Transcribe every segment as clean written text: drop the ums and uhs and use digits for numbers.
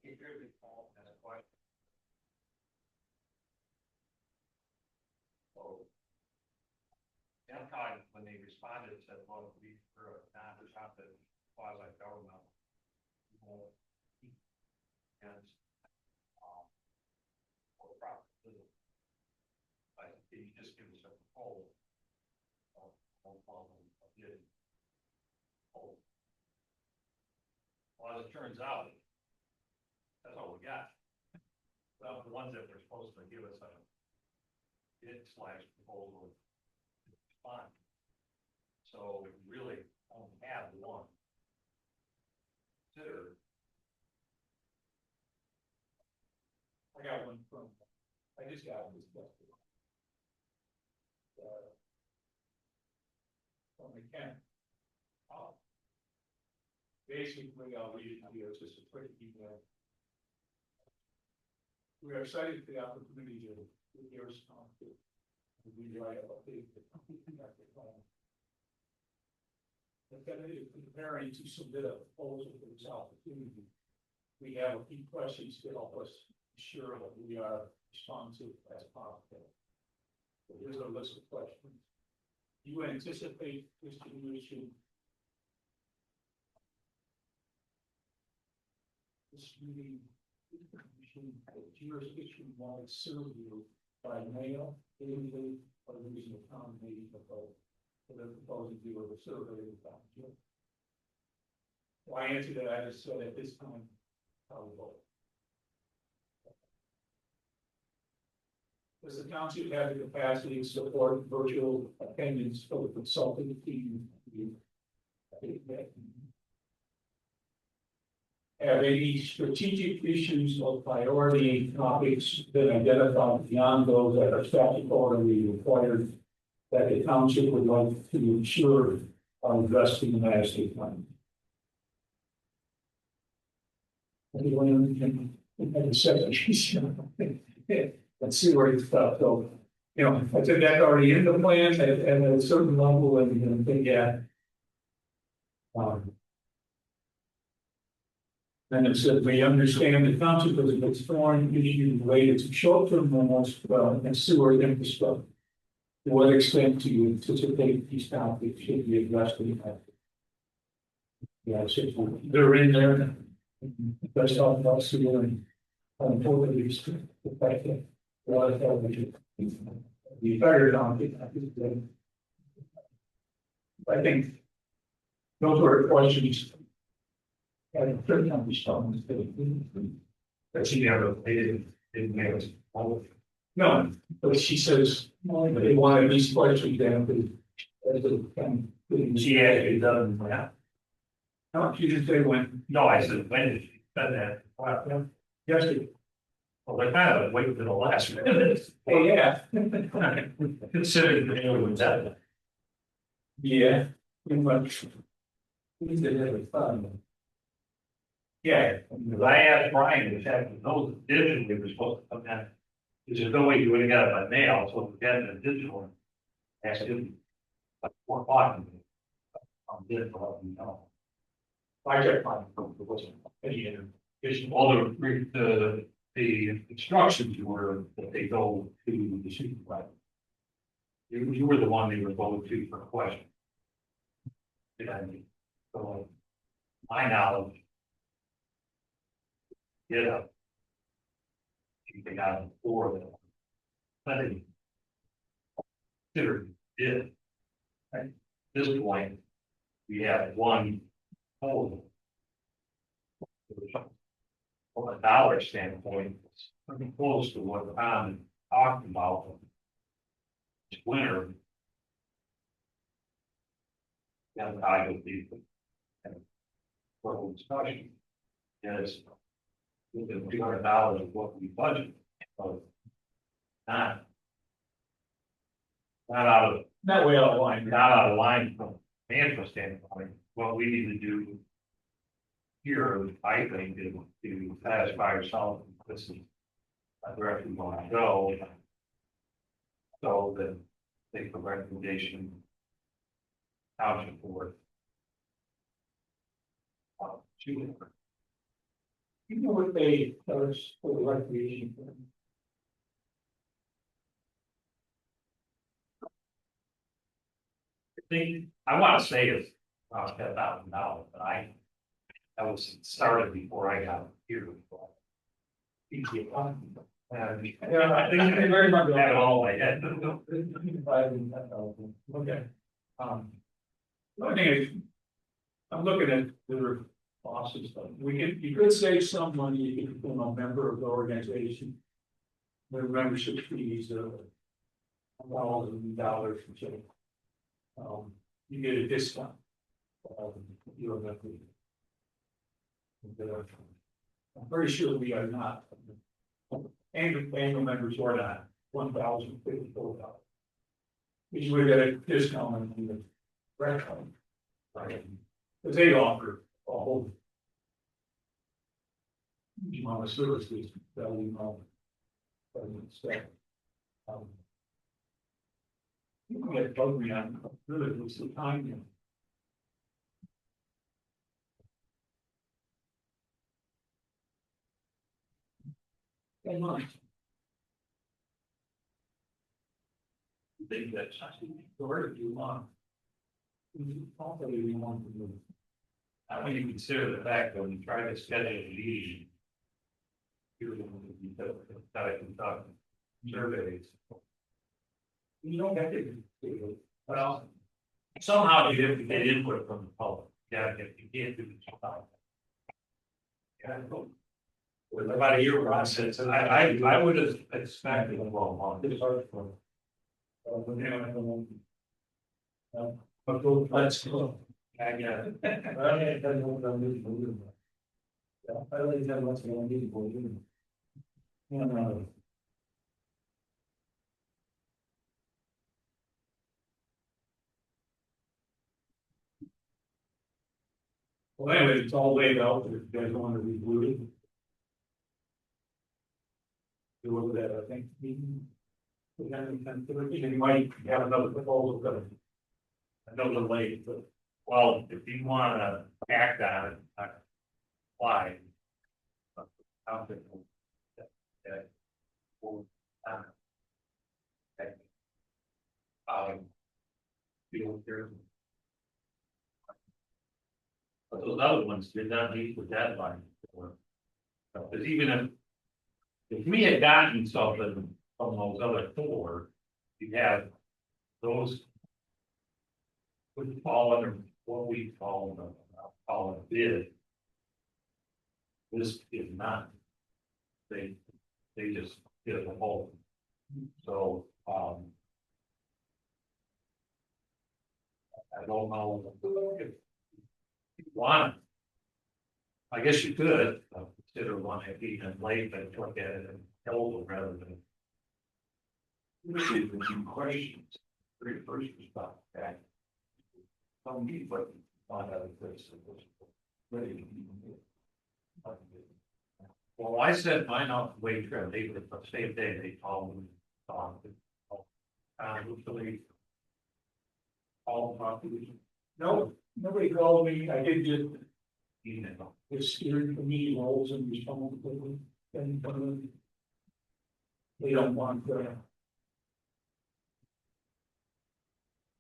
It really falls as a question. So, Demcog, when they responded, said, well, we were a non-profit quasi-government. And, for profit. Like, can you just give us a proposal? No problem. I did. Oh. Well, as it turns out, that's all we got. Well, the ones that were supposed to give us a bid/proposal fund. So we really only have one. Consider. I got one from, I just got this stuff. From the Kent. Basically, I'll read it to you, it's just a quick email. We are excited for the opportunity to with Gerrish Township. We write up the plan. Preparing to submit a proposal for this opportunity. We have a few questions to help us ensure that we are responsive as possible. So here's a list of questions. Do you anticipate distribution jurisdiction-wide survey by mail, daily, or using a combination of both? For the proposal to do a survey of the township. Well, I answered that. I just said at this time, how we vote. Does the township have the capacity to support virtual attendance for the consulting team? Have any strategic issues or priority topics been identified beyond those that are statutorily required that the township would like to ensure are addressed in the master plan? Anyone can have a second? Let's see where it's stuff. So, you know, I said that's already in the plan at a certain level, and you're going to think, yeah. And it said, we understand the township is exploring issues related to short-term rentals and sewer infrastructure. To what extent do you anticipate these topics should be addressed in that? Yeah, so they're in there. Let's talk about sewer and totally the fact that a lot of television. The fire on it. I think those were questions. And pretty understand that she never they didn't make us all. No, but she says they wanted these questions down to she actually doesn't that. No, she didn't say when. No, I said when did she said that? Wow. Yesterday. Well, they kind of waited to the last minute. Oh yeah. Considered the name was that. Yeah, pretty much. We did have fun. Yeah, because I asked Brian, which had those digitally were supposed to come in. There's no way you would have got it by mail, so we got it in digital. Asked him like 4 o'clock. I'm digital, you know. I checked mine, it wasn't any all the instructions were that they go to the supervisor. You were the one they were going to for a question. Did I mean? So my knowledge. Yeah. Anything out of the 4 that plenty considered did. Right. At this point, we have one total. From a dollar standpoint, it's pretty close to what Tom talked about this winter. And I would be for discussion is within $200 of what we budget, so not out of not way out of line, not out of line from a financial standpoint. What we need to do here, I think, is to satisfy ourselves. This is a direction we want to go, so that take the recommendation township board. You know what they charge for the recreation? I think, I want to say it's about $10,000, but that was started before I got here. And Yeah, I think they very much. have it all in my head. Okay. The only thing is, I'm looking at the losses, you could save some money if you become a member of the organization. The membership fees of $1,000 or so. You get a discount. You don't have to. I'm pretty sure we are not. Annual members are not $1,054. We would get a discount on the restaurant. Right. Because they offer a whole amount of services that we know. You can get bug me on really what's the time. Hey, Mike. I think that's where do you want? Probably we want to move. When you consider the fact that when you try to schedule a meeting, you're going to be that I can talk surveys. You don't have to. Well, somehow you have to get input from the public. Yeah, if you can't do it. Yeah, with about a year process, and I would have expected a long month. It's hard for. Let's go. I get it. I like that much more need for you. Well, anyway, it's all laid out, if you guys want to review it. You look at that, I think. You might have another proposal coming. I know they're late, but. Well, if you want to act on it, why? How could but those other ones did not meet the deadline. Because even if we had gotten something from those other four, you'd have those would fall under what we call a bid. This is not. They just did a whole. So, I don't know if you want. I guess you could consider one even late, but look at it and held them rather than. Receive a few questions. Three first spot back. Some people find out if this was ready to be. Well, I said mine off the way trip. They were the same day they called me. All properties. No, nobody called me, I did get Email. this steering committee roles and responsibility. And they don't want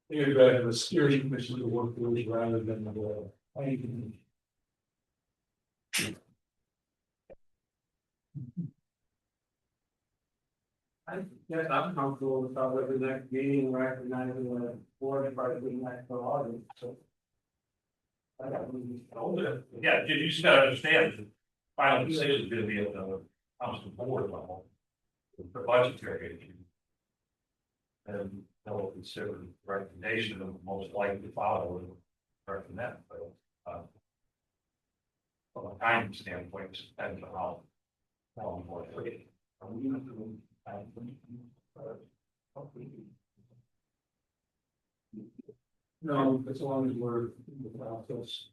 they'd rather the steering commission to work with us rather than the planning commission. I guess I'm comfortable with how the next meeting recognizing the board and part of the next August, so. I got Yeah, you just gotta understand, the final decision is gonna be at the council board level. The budgetary issue. And they'll consider the recommendation of most likely follow and recommend, but from a time standpoint, it depends on how more it. No, as long as we're in the process.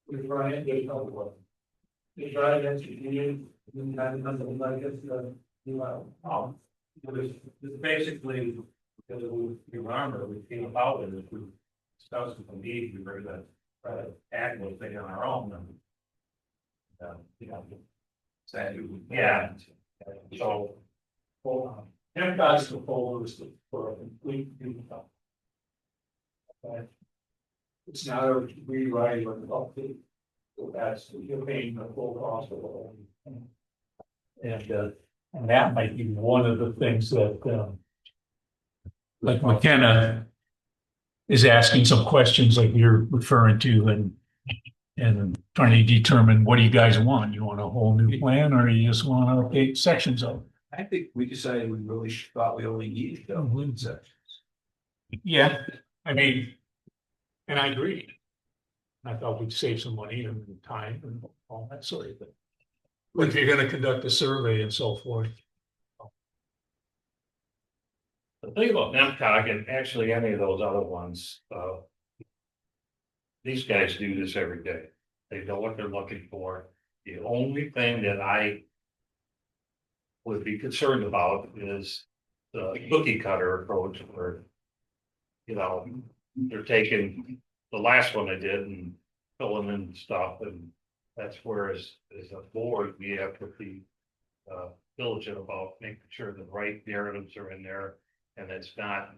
We try and get help with. We try and execute, and have nothing like it, This basically, because we remember, we came about it, if we discussed with the need, we were gonna try to act with thing on our own, and Yeah, so. Well, MCOT's proposal is for a complete new. It's not a rewrite or an update. So that's, you're paying the full cost of the whole. And that might be one of the things that, like McKenna is asking some questions like you're referring to and trying to determine what do you guys want? You want a whole new plan or you just want to update sections of it? I think we decided we really thought we only needed the wind sections. Yeah, I mean, and I agreed. I thought we'd save some money and time and all that sort of thing. But if you're gonna conduct a survey and so forth. The thing about NEMCOG and actually any of those other ones, these guys do this every day. They know what they're looking for. The only thing that I would be concerned about is the cookie cutter approach where, you know, they're taking the last one I did and filling in stuff, and that's where as a board, we have to be diligent about making sure the right narratives are in there, and it's not,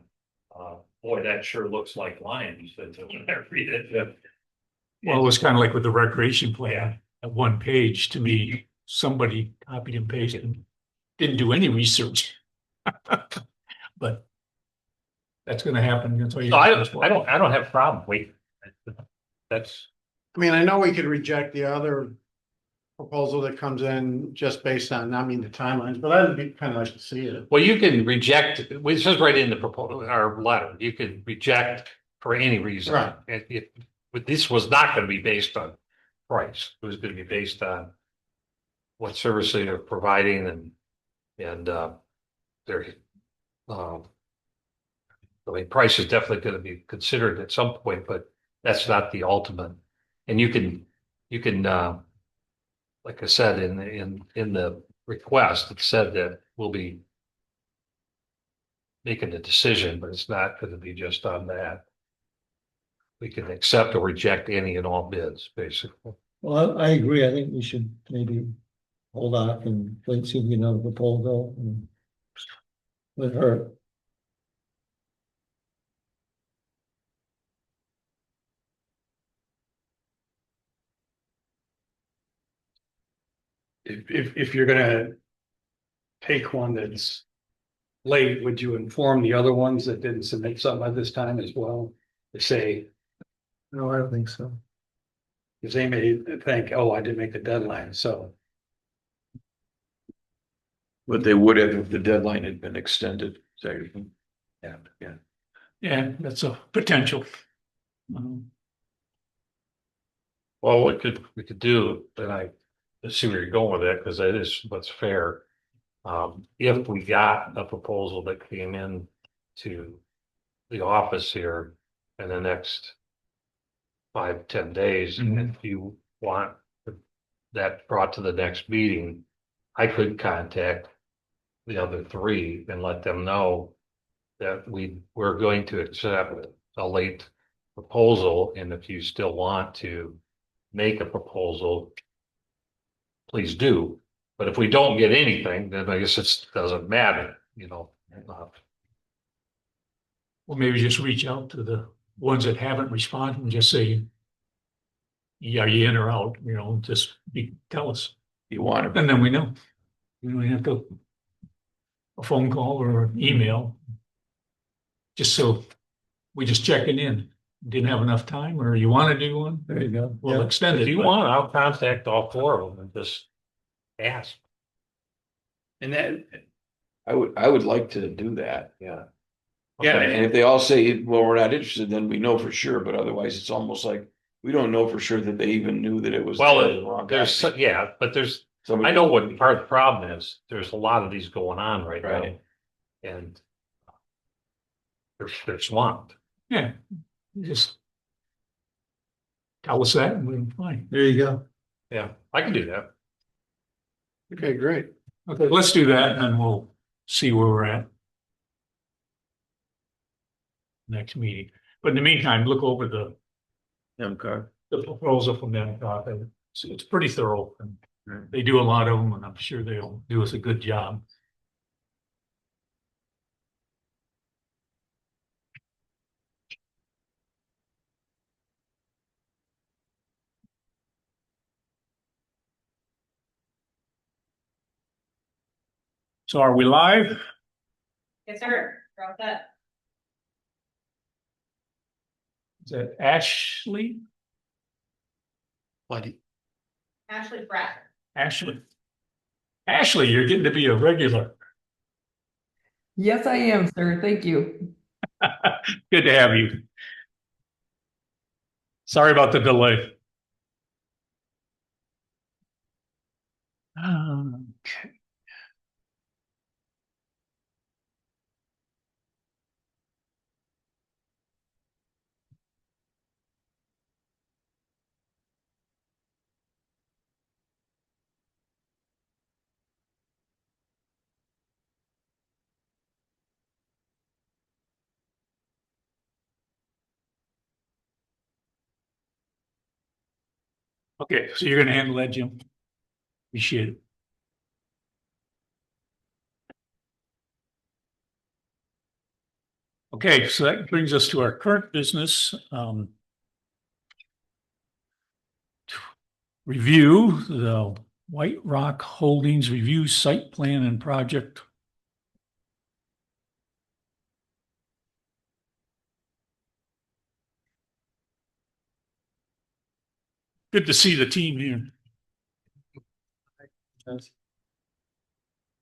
boy, that sure looks like Lions, when I read it. Well, it was kind of like with the recreation plan, at one page, to me, somebody copied and pasted, and didn't do any research. But that's gonna happen. That's why you. So I don't have a problem waiting. That's, I mean, I know we could reject the other proposal that comes in just based on, not mean the timelines, but I'd be kind of like to see it. well, you can reject, it says right in the proposal, our letter, you could reject for any reason. Right. But this was not gonna be based on price, it was gonna be based on what service they're providing and their, I mean, price is definitely gonna be considered at some point, but that's not the ultimate. And you can, like I said, in the request, it said that we'll be making a decision, but it's not gonna be just on that. We can accept or reject any and all bids, basically. Well, I agree. I think we should maybe hold off and wait, see if we get another proposal and with her. If you're gonna take one that's late, would you inform the other ones that didn't submit something at this time as well? To say, No, I don't think so. because they may think, oh, I didn't make the deadline, so. But they would have if the deadline had been extended. Yeah. Yeah, that's a potential. Well, what we could do, and I see where you're going with that, because that is what's fair. If we got a proposal that came in to the office here in the next 5-10 days, and if you want that brought to the next meeting, I could contact the other three and let them know that we're going to accept a late proposal, and if you still want to make a proposal, please do. But if we don't get anything, then I guess it doesn't matter, you know. Well, maybe just reach out to the ones that haven't responded and just say, yeah, are you in or out? You know, just tell us. You want to, And then we know. We don't have to a phone call or an email. Just so we just checking in. Didn't have enough time, or you want to do one? There you go. We'll Yeah. extend it. If you but- want, I'll contact all four of them and just ask. And that, I would like to do that, yeah. yeah, And if they all say, well, we're not interested, then we know for sure, but otherwise it's almost like we don't know for sure that they even knew that it was. the Well, wrong there's, guy. yeah, but there's, Somebody- I know what part of the problem is. There's a lot of these going on right now. Right. And they're swamped. Yeah, just tell us that and we're fine. There you go. Yeah, I can do that. okay, great. Okay, let's do that and then we'll see where we're at. Next meeting. But in the meantime, look over the Okay. proposal from them, and So it's pretty thorough. And they do a lot of them, and I'm sure they'll do us a good job. So are we live? Yes, sir. Drop that. Is that Ashley? Buddy. Ashley Pratt. Ashley? Ashley, you're getting to be a regular. Yes, I am, sir. Thank you. Good to have you. Sorry about the delay. Okay. Okay, so you're gonna handle that, Jim? Appreciate it. Okay, so that brings us to our current business. Review the White Rock Holdings review site plan and project. Good to see the team here.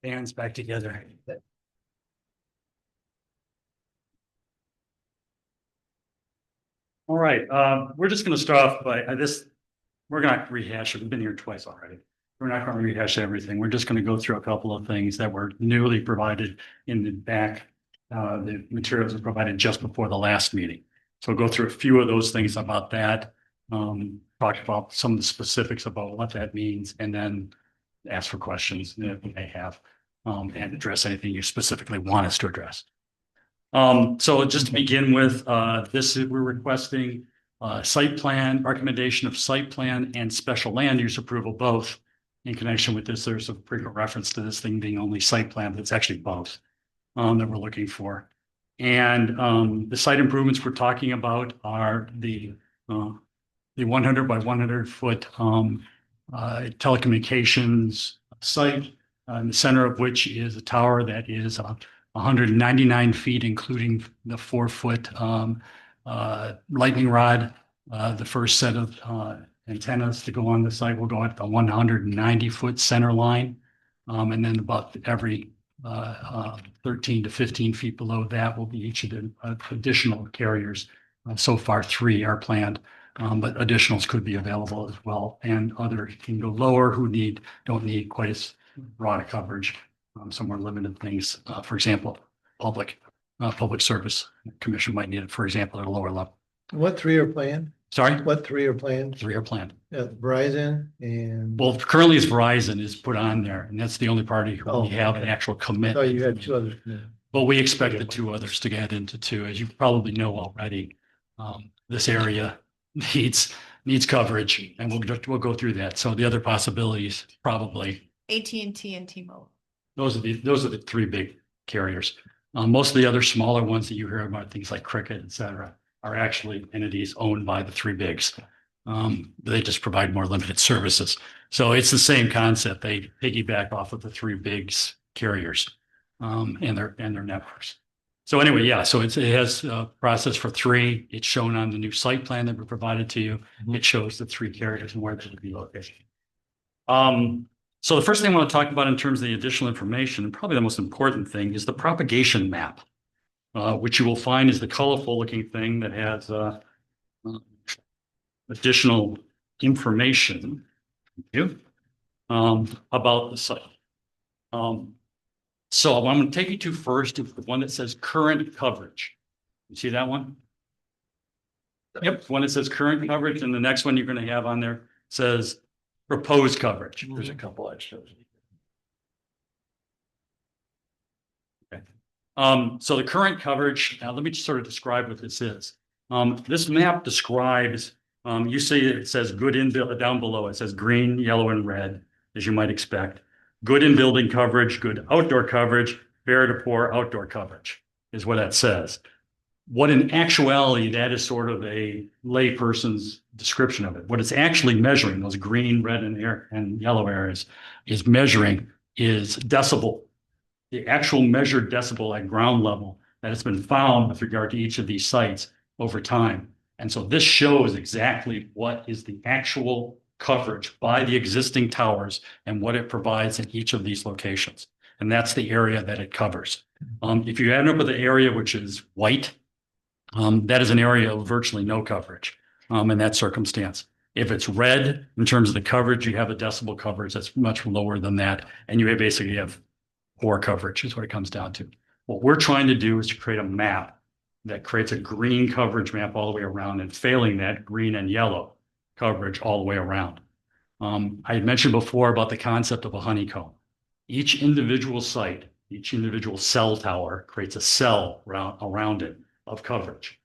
Bands back together. All right, we're just gonna start off by this, we're gonna rehash it, we've been here twice already. We're not gonna rehash everything, we're just gonna go through a couple of things that were newly provided in the back. The materials were provided just before the last meeting. So we'll go through a few of those things about that. Talk about some of the specifics about what that means, and then ask for questions that we may have, and address anything you specifically want us to address. So just to begin with, we're requesting site plan, recommendation of site plan and special land use approval, both. In connection with this, there's a frequent reference to this thing being only site plan, but it's actually both that we're looking for. And the site improvements we're talking about are the 100 by 100 foot telecommunications site, in the center of which is a tower that is 199 feet, including the 4-foot lightning rod. The first set of antennas to go on the site will go at the 190-foot center line. And then about every 13 to 15 feet below that will be each of the additional carriers. So far, 3 are planned, but additionals could be available as well. And others can go lower who don't need quite as broad a coverage. Some more limited things, for example, public service commission might need it, for example, at a lower level. What 3 are planned? Sorry? What 3 are planned? 3 are planned. Verizon and. Well, currently it's Verizon is put on there, and that's the only party who Oh, we have an okay. actual I commit. thought you had 2 others. But we expect the 2 others to get into 2, as you probably know already. This area needs coverage, and we'll go through that. So the other possibilities, probably, AT&T and T-Mobile. those are the 3 big carriers. Most of the other smaller ones that you hear about, things like Cricket, et cetera, are actually entities owned by the 3 bigs. They just provide more limited services. So it's the same concept. They piggyback off of the 3 bigs carriers, and their networks. So anyway, yeah, so it has a process for 3. It's shown on the new site plan that we provided to you. It shows the 3 carriers and where they would be located. So the first thing I want to talk about in terms of the additional information, and probably the most important thing, is the propagation map, which you will find is the colorful looking thing that has additional information about the site. So what I'm going to take you to first is the one that says current coverage. You see that one? Yep, the one that says current coverage, and the next one you're going to have on there says proposed coverage. There's a couple extras. Okay. So the current coverage, now let me just sort of describe what this is. This map describes You see it says good in down below. It says green, yellow, and red, as you might expect. Good in building coverage, good outdoor coverage, fair to poor outdoor coverage is what that says. What in actuality, that is sort of a layperson's description of it. What it's actually measuring, those green, red, and yellow areas, is measuring is decibel. The actual measured decibel at ground level that has been found with regard to each of these sites over time. And so this shows exactly what is the actual coverage by the existing towers and what it provides in each of these locations. And that's the area that it covers. If you end up with an area which is white, that is an area of virtually no coverage in that circumstance. If it's red, in terms of the coverage, you have a decibel coverage that's much lower than that. And you basically have poor coverage is what it comes down to. What we're trying to do is to create a map that creates a green coverage map all the way around, and failing that, green and yellow coverage all the way around. I had mentioned before about the concept of a honeycomb. Each individual site, each individual cell tower creates a cell around it of coverage.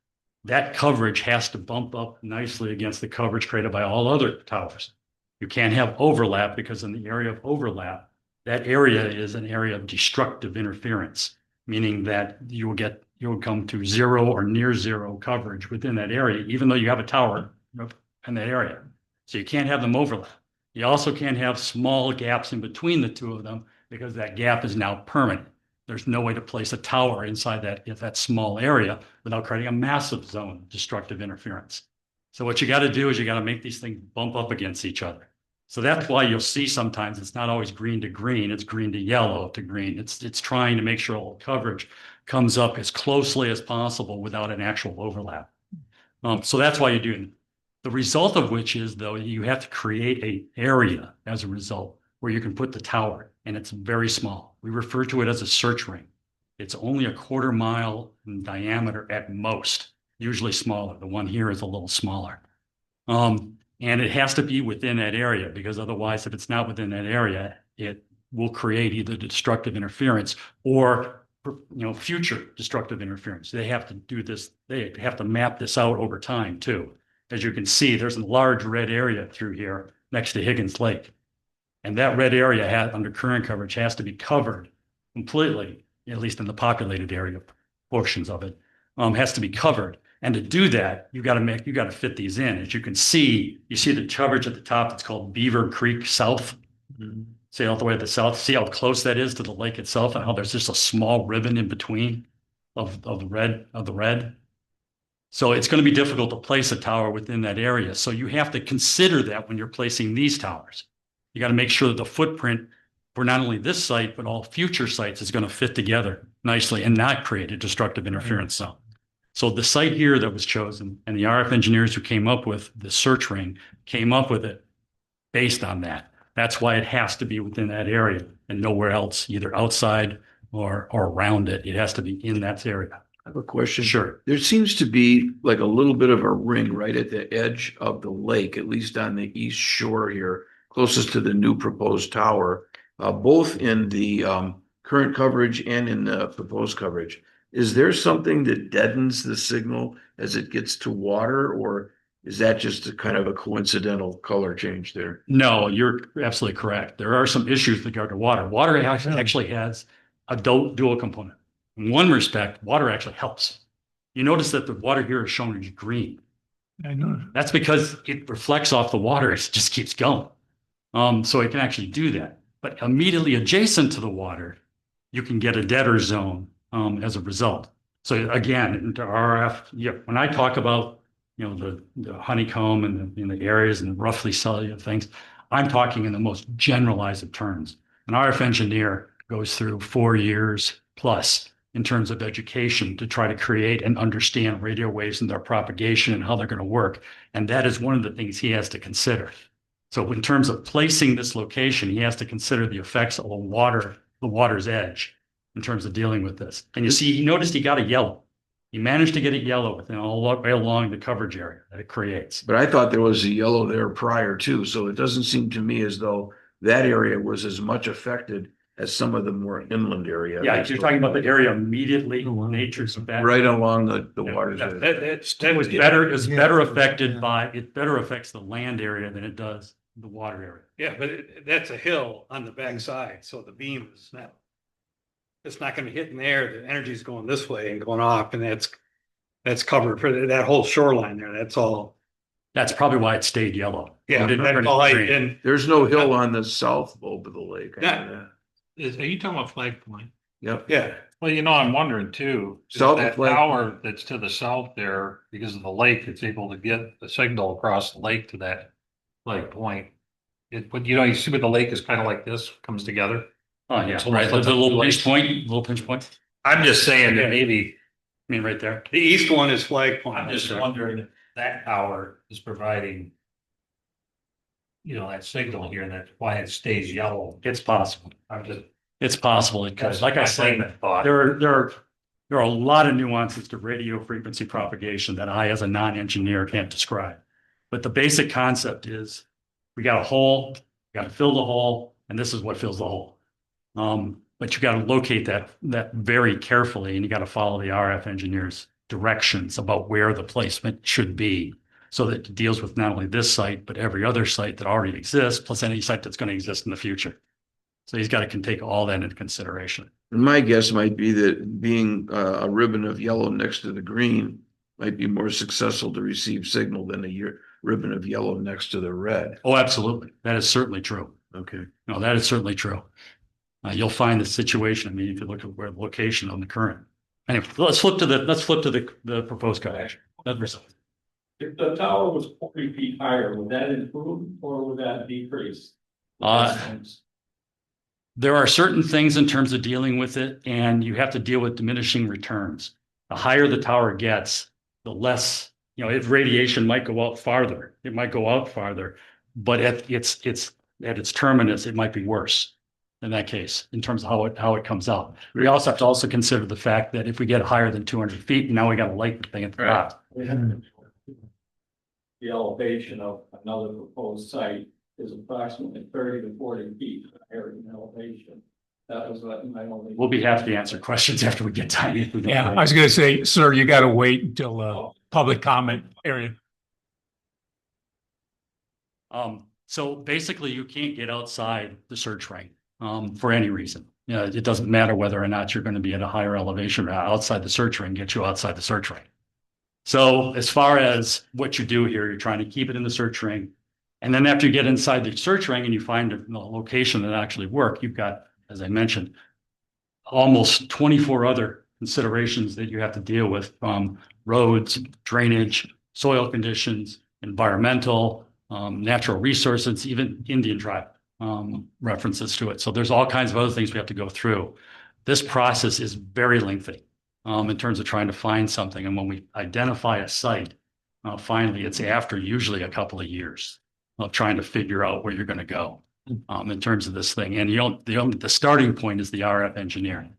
That coverage has to bump up nicely against the coverage created by all other towers. You can't have overlap, because in the area of overlap, that area is an area of destructive interference, meaning that you'll come to zero or near zero coverage within that area, even though you have a tower in that area. So you can't have them overlap. You also can't have small gaps in between the two of them, because that gap is now permanent. There's no way to place a tower inside that small area without creating a massive zone of destructive interference. So what you got to do is you got to make these things bump up against each other. So that's why you'll see sometimes it's not always green to green, it's green to yellow to green. It's trying to make sure all the coverage comes up as closely as possible without an actual overlap. So that's why you're doing it. The result of which is, though, you have to create an area as a result where you can put the tower, and it's very small. We refer to it as a search ring. It's only a 1/4 mile in diameter at most, usually smaller. The one here is a little smaller. And it has to be within that area, because otherwise, if it's not within that area, it will create either destructive interference or future destructive interference. They have to do this. They have to map this out over time too. As you can see, there's a large red area through here next to Higgins Lake. And that red area under current coverage has to be covered completely, at least in the populated area portions of it, has to be covered. And to do that, you got to fit these in. As you can see, you see the coverage at the top. It's called Beaver Creek South. See all the way to the south. See how close that is to the lake itself, and how there's just a small ribbon in between of the red. So it's going to be difficult to place a tower within that area. So you have to consider that when you're placing these towers. You got to make sure that the footprint for not only this site, but all future sites is going to fit together nicely and not create a destructive interference zone. So the site here that was chosen, and the RF engineers who came up with the search ring came up with it based on that. That's why it has to be within that area and nowhere else, either outside or around it. It has to be in that area. I have a question. Sure. There seems to be like a little bit of a ring right at the edge of the lake, at least on the east shore here, closest to the new proposed tower, both in the current coverage and in the proposed coverage. Is there something that deadens the signal as it gets to water, or is that just a kind of a coincidental color change there? No, you're absolutely correct. There are some issues with regard to water. Water actually has a dual component. In one respect, water actually helps. You notice that the water here is shown as green. I know. That's because it reflects off the water. It just keeps going. So it can actually do that. But immediately adjacent to the water, you can get a deader zone as a result. So again, into RF, when I talk about the honeycomb and the areas and roughly cellular things, I'm talking in the most generalized of terms. An RF engineer goes through 4 years plus in terms of education to try to create and understand radio waves and their propagation and how they're going to work. And that is one of the things he has to consider. So in terms of placing this location, he has to consider the effects of the water's edge in terms of dealing with this. And you see, he noticed he got a yellow. He managed to get it yellow within all the way along the coverage area that it creates. But I thought there was a yellow there prior too, so it doesn't seem to me as though that area was as much affected as some of the more inland area. Yeah, you're talking about the area immediately nature's back. Right along the Yeah, waters. That was better, is Yeah. better affected Yeah. by, it better affects the land area than it does the water area. Yeah, but that's a hill on the backside, so the beam is not. It's not gonna be hitting there, the energy's going this way and going off, and that's covered for that whole shoreline there, that's all. That's probably why it stayed yellow. Yeah, It didn't turn that's all into green. and There's no hill on the south lobe of the lake. I know that. Are you talking about Flag Point? Yep. yeah, Well, I'm wondering too, is South of that Flag tower that's to the south there, because of the lake, it's able to get the signal across the lake to that Flag Point. But you see where the lake is kind of like this, comes together. Oh, yeah, It's right, almost the like little a pinch lake. point, little pinch point, I'm just saying Yeah. that maybe, I mean, right there. the east one is Flag Point. I'm just wondering if that tower is providing, that signal here, and that's why it stays yellow. It's possible. I'm just. It's possible it could. That's Like I my said, layman thought. there are a lot of nuances to radio frequency propagation that I, as a non-engineer, can't describe. But the basic concept is we got a hole, we got to fill the hole, and this is what fills the hole. But you got to locate that very carefully, and you got to follow the RF engineer's directions about where the placement should be, so that it deals with not only this site, but every other site that already exists, plus any site that's going to exist in the future. So he's got to take all that into consideration. My guess might be that being a ribbon of yellow next to the green might be more successful to receive signal than a ribbon of yellow next to the red. Oh, absolutely. That is certainly true. Okay. No, that is certainly true. You'll find the situation. I mean, if you look at where the location on the current. Anyway, let's flip to the proposed cut. That result. If the tower was 40 feet higher, would that improve or would that decrease? There are certain things in terms of dealing with it, and you have to deal with diminishing returns. The higher the tower gets, the less, if radiation might go out farther, it might go out farther, but at its terminus, it might be worse in that case, in terms of how it comes out. We also have to also consider the fact that if we get higher than 200 feet, now we got to light the thing at the top. The elevation of another proposed site is approximately 30 to 40 feet higher in elevation. That was my only. We'll be happy to answer questions after we get time. Yeah, I was gonna say, sir, you gotta wait until public comment area. So basically you can't get outside the search ring, for any reason. It doesn't matter whether or not you're going to be at a higher elevation or outside the search ring, get you outside the search ring. So as far as what you do here, you're trying to keep it in the search ring. And then after you get inside the search ring and you find a location that actually works, you've got, as I mentioned, almost 24 other considerations that you have to deal with, from roads, drainage, soil conditions, environmental, natural resources, even Indian tribe references to it. So there's all kinds of other things we have to go through. This process is very lengthy in terms of trying to find something. And when we identify a site, finally, it's after usually a couple of years of trying to figure out where you're going to go in terms of this thing. And the starting point is the RF engineer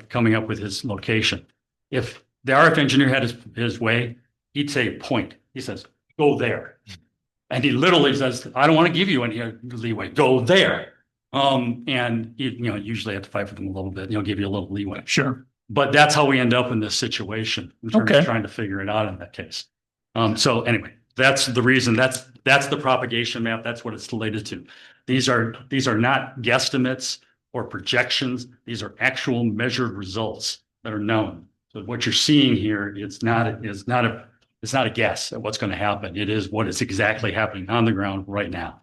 coming up with his location. If the RF engineer had his way, he'd say point. He says, go there. And he literally says, I don't want to give you any leeway. Go there. And you usually have to fight for them a little bit. He'll give you a little leeway. Sure. But that's how we end up in this situation in terms Okay. of trying to figure it out in that case. So anyway, that's the reason. That's the propagation map. That's what it's related to. These are not guesstimates or projections. These are actual measured results that are known. So what you're seeing here is not a guess at what's going to happen. It is what is exactly happening on the ground right now.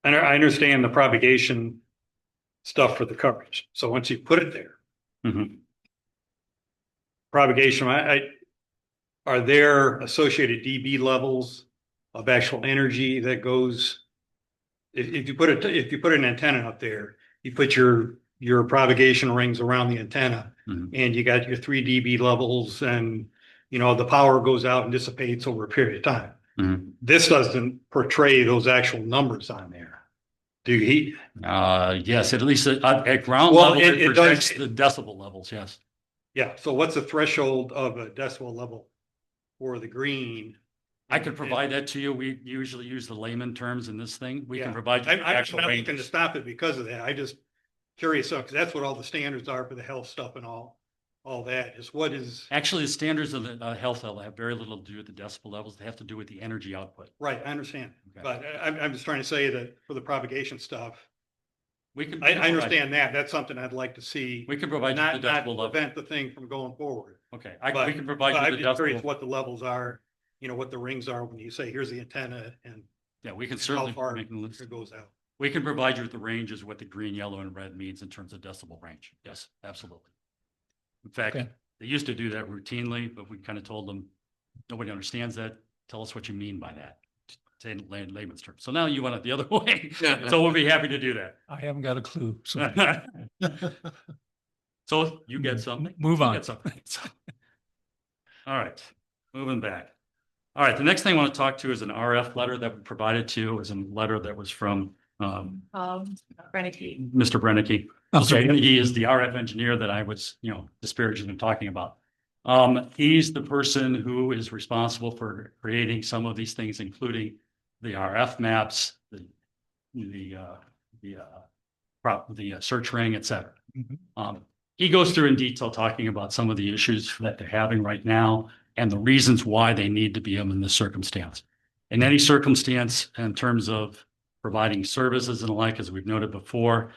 I understand the propagation stuff for the coverage. So once you put it there, Mhm. propagation, are there associated dB levels of actual energy that goes? If you put an antenna up there, you put your propagation rings around the antenna, Mhm. and you got your 3 dB levels, and the power goes out and dissipates over a period of time. Mhm. This doesn't portray those actual numbers on there. Do you? Yes, at least at ground Well, level, it it does- projects the decibel levels. Yes. Yeah, so what's the threshold of a decibel level for the green I could provide that to you. We usually use the layman terms in this thing. We can Yeah. provide you I'm the not actual looking to ranges. stop it because of that. I just curious, because that's what all the standards are for the health stuff and all that is what is, Actually, the standards of the health level have very little to do with the decibel levels. They have to do with the energy output. right, I understand. Okay. But I'm just trying to say that for the propagation stuff, We can. I understand that. That's something I'd like to see. We can provide you Not, the not decibel level. prevent the thing from going forward. Okay, But we can provide but you I'm the just curious decibel. what the levels are, you know, what the rings are when you say, here's the antenna and Yeah, we can how certainly far make a list. it goes out. We can provide you with the ranges, what the green, yellow, and red means in terms of decibel range. Yes, absolutely. In fact, Okay. they used to do that routinely, but we kind of told them, nobody understands that. Tell us what you mean by that. Say in layman's terms. So now you want it the other way. So we'll be happy to do that. I haven't got a clue. So So you get something. Move You on. get something. All right, moving back. All right, the next thing I want to talk to is an RF letter that we provided to you. It was a letter that was from Reneke. Mr. Brennicky. Okay. He is the RF engineer that I was, disparaging and talking about. He's the person who is responsible for creating some of these things, including the RF maps, the search ring, et cetera. He goes through in detail talking about some of the issues that they're having right now and the reasons why they need to be in this circumstance. In any circumstance, in terms of providing services and the like, as we've noted before,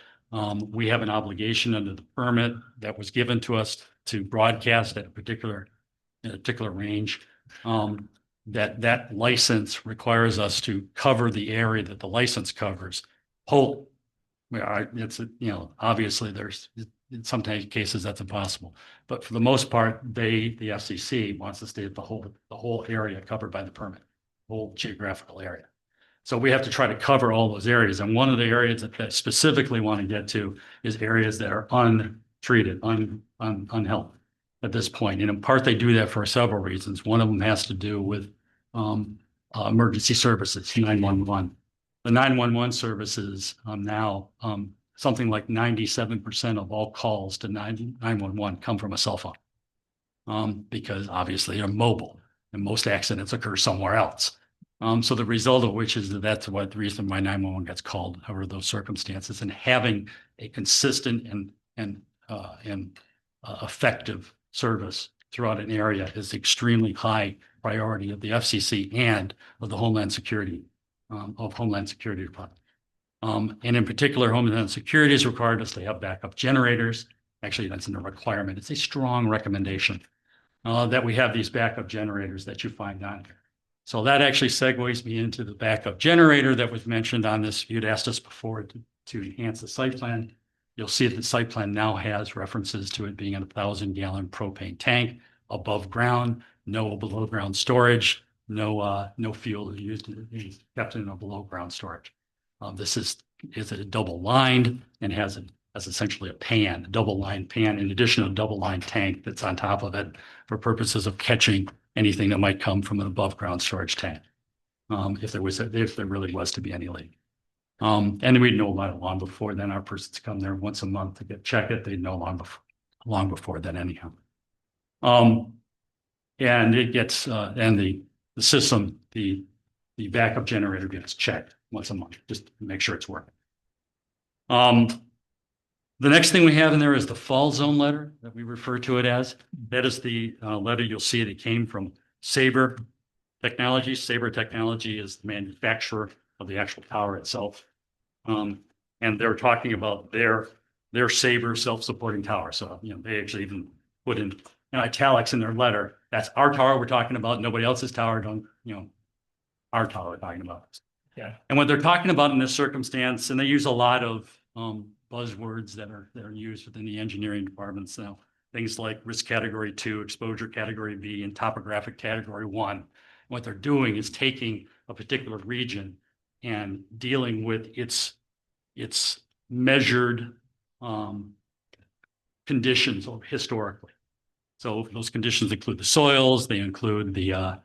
we have an obligation under the permit that was given to us to broadcast at a particular range. That license requires us to cover the area that the license covers. Obviously in some cases that's impossible, but for the most part, the FCC wants to stay at the whole area covered by the permit, whole geographical area. So we have to try to cover all those areas. And one of the areas that I specifically want to get to is areas that are untreated, unhealthy at this point. And in part, they do that for several reasons. One of them has to do with emergency services, 911. The 911 services now, something like 97% of all calls to 911 come from a cell phone, because obviously they're mobile and most accidents occur somewhere else. So the result of which is that's what the reason why 911 gets called over those circumstances, and having a consistent and effective service throughout an area is extremely high priority of the FCC and of the Homeland Security Department. And in particular, Homeland Security has required us to have backup generators. Actually, that's in a requirement. It's a strong recommendation that we have these backup generators that you find on here. So that actually segues me into the backup generator that was mentioned on this. You'd asked us before to enhance the site plan. You'll see that the site plan now has references to it being a 1,000-gallon propane tank above ground, no below ground storage, no fuel used, kept in a below ground storage. This is a double lined and has essentially a double lined pan, in addition to a double lined tank that's on top of it for purposes of catching anything that might come from an above ground storage tank. If there really was to be any leak. And we'd know about it long before then. Our persons come there once a month to check it. They'd know long before then anyhow. And it gets, and the system, the backup generator gets checked once a month, just to make sure it's working. The next thing we have in there is the fall zone letter that we refer to it as. That is the letter you'll see that came from Sabre Technology. Sabre Technology is the manufacturer of the actual tower itself. And they're talking about their Sabre self-supporting tower. So, they actually even put in italics in their letter. That's our tower we're talking about. Nobody else's tower. Our tower we're talking about. Yeah. And what they're talking about in this circumstance, and they use a lot of buzzwords that are used within the engineering departments now. Things like risk category 2, exposure category B, and topographic category 1. What they're doing is taking a particular region and dealing with its measured conditions historically. So those conditions include the soils, they include the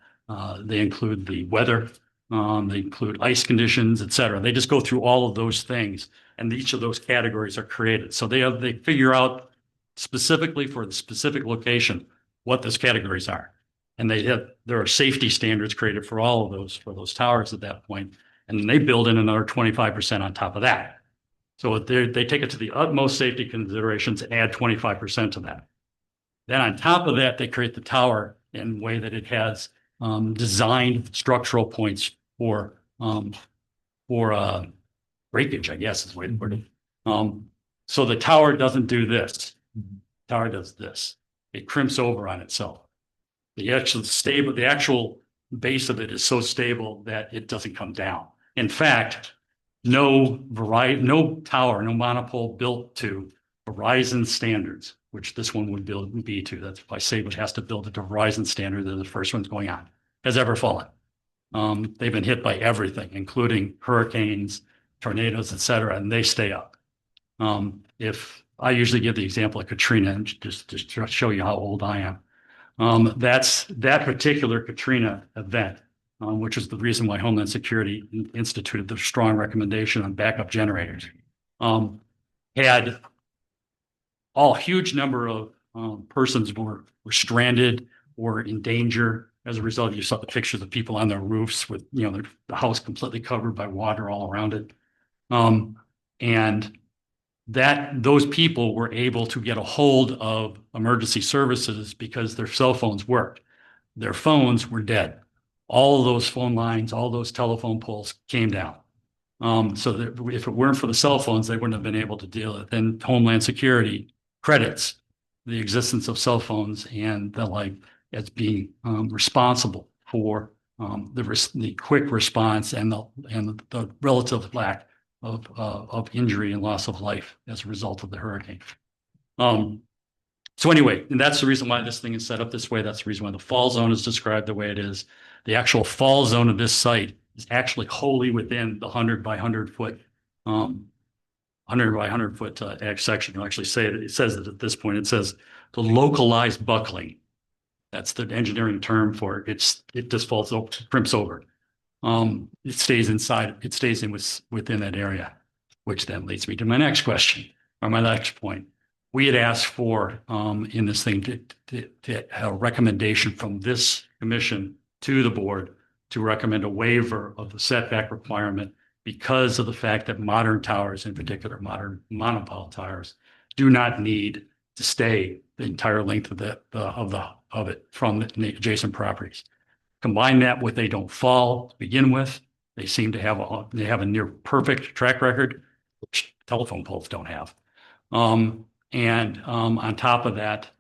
weather, they include ice conditions, et cetera. They just go through all of those things, and each of those categories are created. So they figure out specifically for the specific location what those categories are. And there are safety standards created for all of those, for those towers at that point. And then they build in another 25% on top of that. So they take it to the utmost safety considerations and add 25% to that. Then on top of that, they create the tower in a way that it has designed structural points for breakage, I guess is the way to put it. So the tower doesn't do this. Tower does this. It crimps over on itself. The actual base of it is so stable that it doesn't come down. In fact, no tower, no monopole built to Verizon standards, which this one would be to. That's why Sabre has to build it to Verizon standard. They're the first ones going on, has ever fallen. They've been hit by everything, including hurricanes, tornadoes, et cetera, and they stay up. If I usually give the example of Katrina, and just to show you how old I am. That's that particular Katrina event, which is the reason why Homeland Security instituted the strong recommendation on backup generators. Had all huge number of persons were stranded or in danger as a result. You saw the pictures of people on their roofs with, the house completely covered by water all around it. And those people were able to get a hold of emergency services because their cell phones worked. Their phones were dead. All of those phone lines, all those telephone poles came down. So that if it weren't for the cell phones, they wouldn't have been able to deal with it. Then Homeland Security credits the existence of cell phones and the like as being responsible for the quick response and the relative lack of injury and loss of life as a result of the hurricane. So anyway, and that's the reason why this thing is set up this way. That's the reason why the fall zone is described the way it is. The actual fall zone of this site is actually wholly within the 100 by 100 foot, 100 by 100 foot ag section. You'll actually say that it says that at this point, it says the localized buckling. That's the engineering term for it. It just falls over, crimps over. It stays inside, it stays within that area, which then leads me to my next question or my next point. We had asked for in this thing to a recommendation from this commission to the board to recommend a waiver of the setback requirement because of the fact that modern towers, in particular modern monopole towers, do not need to stay the entire length of it from the adjacent properties. Combine that with they don't fall to begin with. They seem to have a near perfect track record, which telephone poles don't have. And on top of that,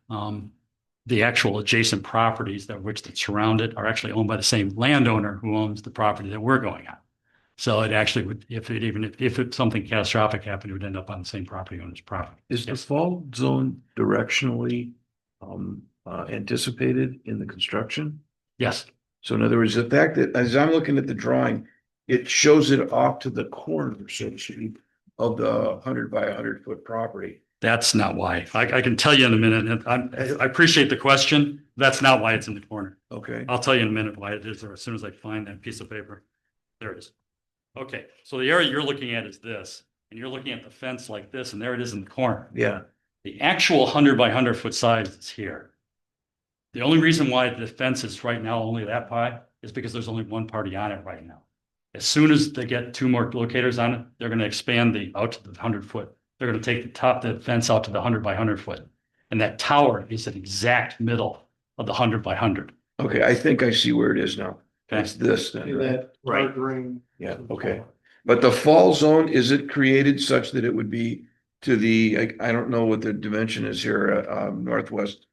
the actual adjacent properties that surround it are actually owned by the same landowner who owns the property that we're going on. So it actually would, if something catastrophic happened, it would end up on the same property owner's property. Is the fall zone directionally anticipated in the construction? Yes. So in other words, the fact that as I'm looking at the drawing, it shows it off to the corner, so to speak, of the 100 by 100 foot property. That's not why. I can tell you in a minute. I appreciate the question. That's not why it's in the corner. Okay. I'll tell you in a minute why it is there as soon as I find that piece of paper. There it is. Okay, so the area you're looking at is this, and you're looking at the fence like this, and there it is in the corner. Yeah. The actual 100 by 100 foot size is here. The only reason why the fence is right now only that high is because there's only one party on it right now. As soon as they get two more locators on it, they're going to expand out to the 100 foot. They're going to take the fence out to the 100 by 100 foot. And that tower is an exact middle of the 100 by 100. Okay, I think I see where it is now. Okay. It's this then, right? That dark ring. Yeah, okay. But the fall zone, is it created such that it would be to the, I don't know what the dimension is here, northwest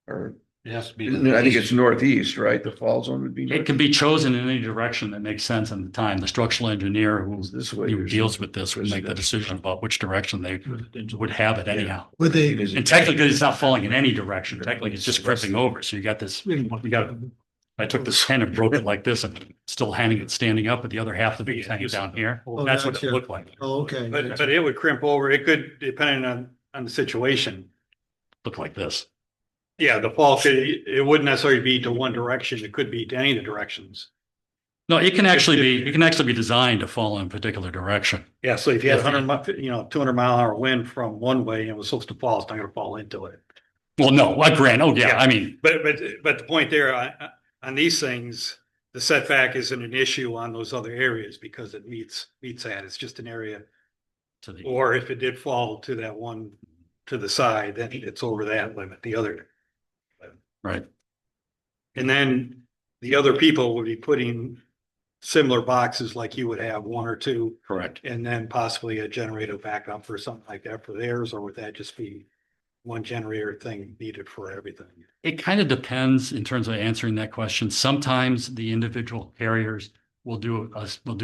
or It has to be. I think it's northeast, right? The fall zone would be. It can be chosen in any direction that makes sense in the time. The structural engineer who This way. deals with this would make the decision about which direction they would have it anyhow. Would they, And technically, it's not falling in any direction. Technically, it's just crimping over. So you got this, I took this pen and broke it like this and still standing up, but the other half of it is hanging down here. Oh, That's what gotcha. it looked like. oh, okay. But it would crimp over. It could, depending on the situation. Looked like this. Yeah, the fall it wouldn't necessarily be to one direction. It could be to any of the directions. No, it can actually be designed to fall in a particular direction. Yeah, so if you had 200 mile an hour wind from one way and it was supposed to fall, it's not going to fall into it. Well, no, like grand, oh, yeah, I mean, But the point there on these things, the setback isn't an issue on those other areas because it meets that. It's just an area. to the, Or if it did fall to that one to the side, then it's over that limit, the other. right, And then the other people would be putting similar boxes like you would have, one or two, correct. and then possibly a generator backup or something like that for theirs, or would that just be one generator thing needed for everything? It kind of depends in terms of answering that question. Sometimes the individual carriers will do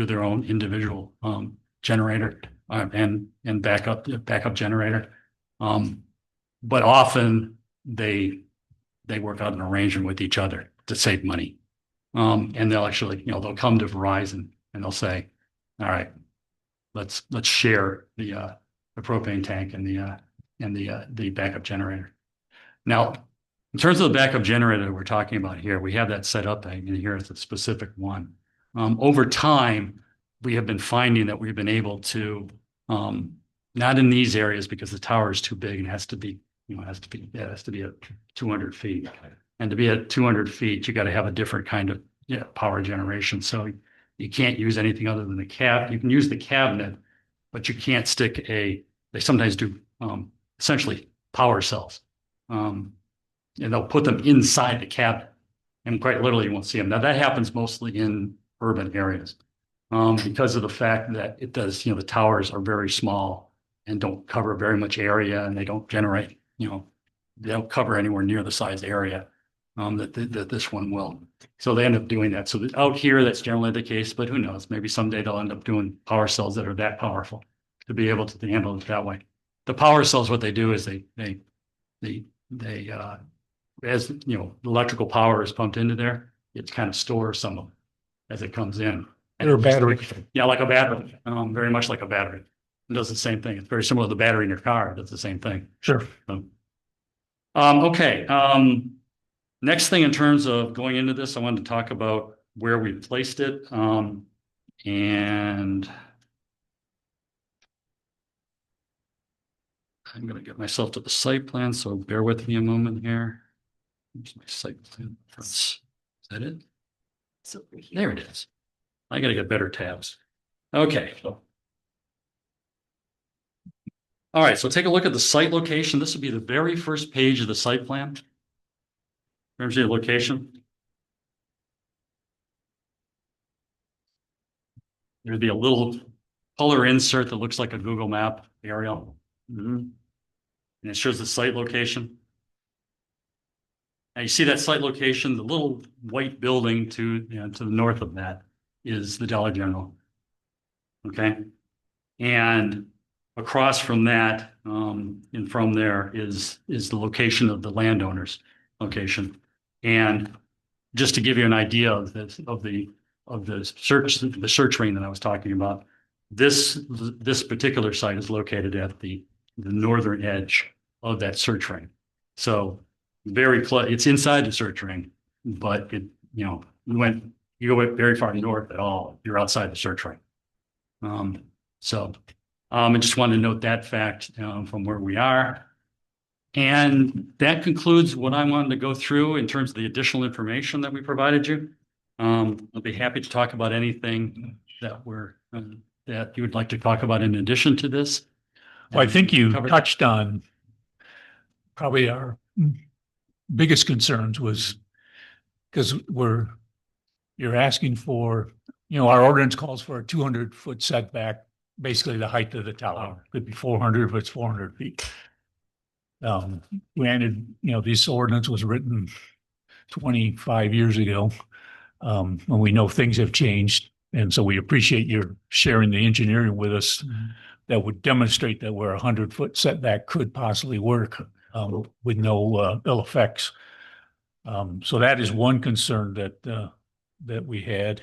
their own individual generator and backup generator. But often they work out an arrangement with each other to save money. And they'll actually, they'll come to Verizon and they'll say, all right, let's share the propane tank and the backup generator. Now, in terms of the backup generator that we're talking about here, we have that set up and here is a specific one. Over time, we have been finding that we've been able to, not in these areas because the tower is too big and it has to be at 200 feet. And to be at 200 feet, you got to have a different kind of power generation. So you can't use anything other than the cab. You can use the cabinet, but you can't stick they sometimes do essentially power cells. And they'll put them inside the cabinet. And quite literally, you won't see them. Now, that happens mostly in urban areas because of the fact that it does, the towers are very small and don't cover very much area and they don't generate, they don't cover anywhere near the size area that this one will. So they end up doing that. So out here, that's generally the case, but who knows? Maybe someday they'll end up doing power cells that are that powerful to be able to handle it that way. The power cells, what they do is as electrical power is pumped into there, it kind of stores some of it as it comes in. Or a battery. Yeah, like a battery, very much like a battery. It does the same thing. It's very similar to the battery in your car. It does the same thing. Sure. Okay. Next thing in terms of going into this, I wanted to talk about where we placed it. And I'm going to get myself to the site plan, so bear with me a moment here. Here's my site plan. Is that it? There it is. I got to get better tabs. Okay. All right, so take a look at the site location. This will be the very first page of the site plan. There's your location. There'd be a little color insert that looks like a Google map aerial. And it shows the site location. Now you see that site location, the little white building to the north of that is the Dollar General. Okay. And across from that, and from there is the location of the landowner's location. And just to give you an idea of the search ring that I was talking about, this particular site is located at the northern edge of that search ring. So very close. It's inside the search ring, but you go very far north at all, you're outside the search ring. I just wanted to note that fact from where we are. And that concludes what I wanted to go through in terms of the additional information that we provided you. I'll be happy to talk about anything that that you would like to talk about in addition to this. Well, I think you touched on probably our biggest concerns was because you're asking for, our ordinance calls for a 200-foot setback, basically the height of the tower. Could be 400 if it's 400 feet. Granted, this ordinance was written 25 years ago, and we know things have changed. And so we appreciate your sharing the engineering with us that would demonstrate that where 100-foot setback could possibly work with no ill effects. So that is one concern that we had.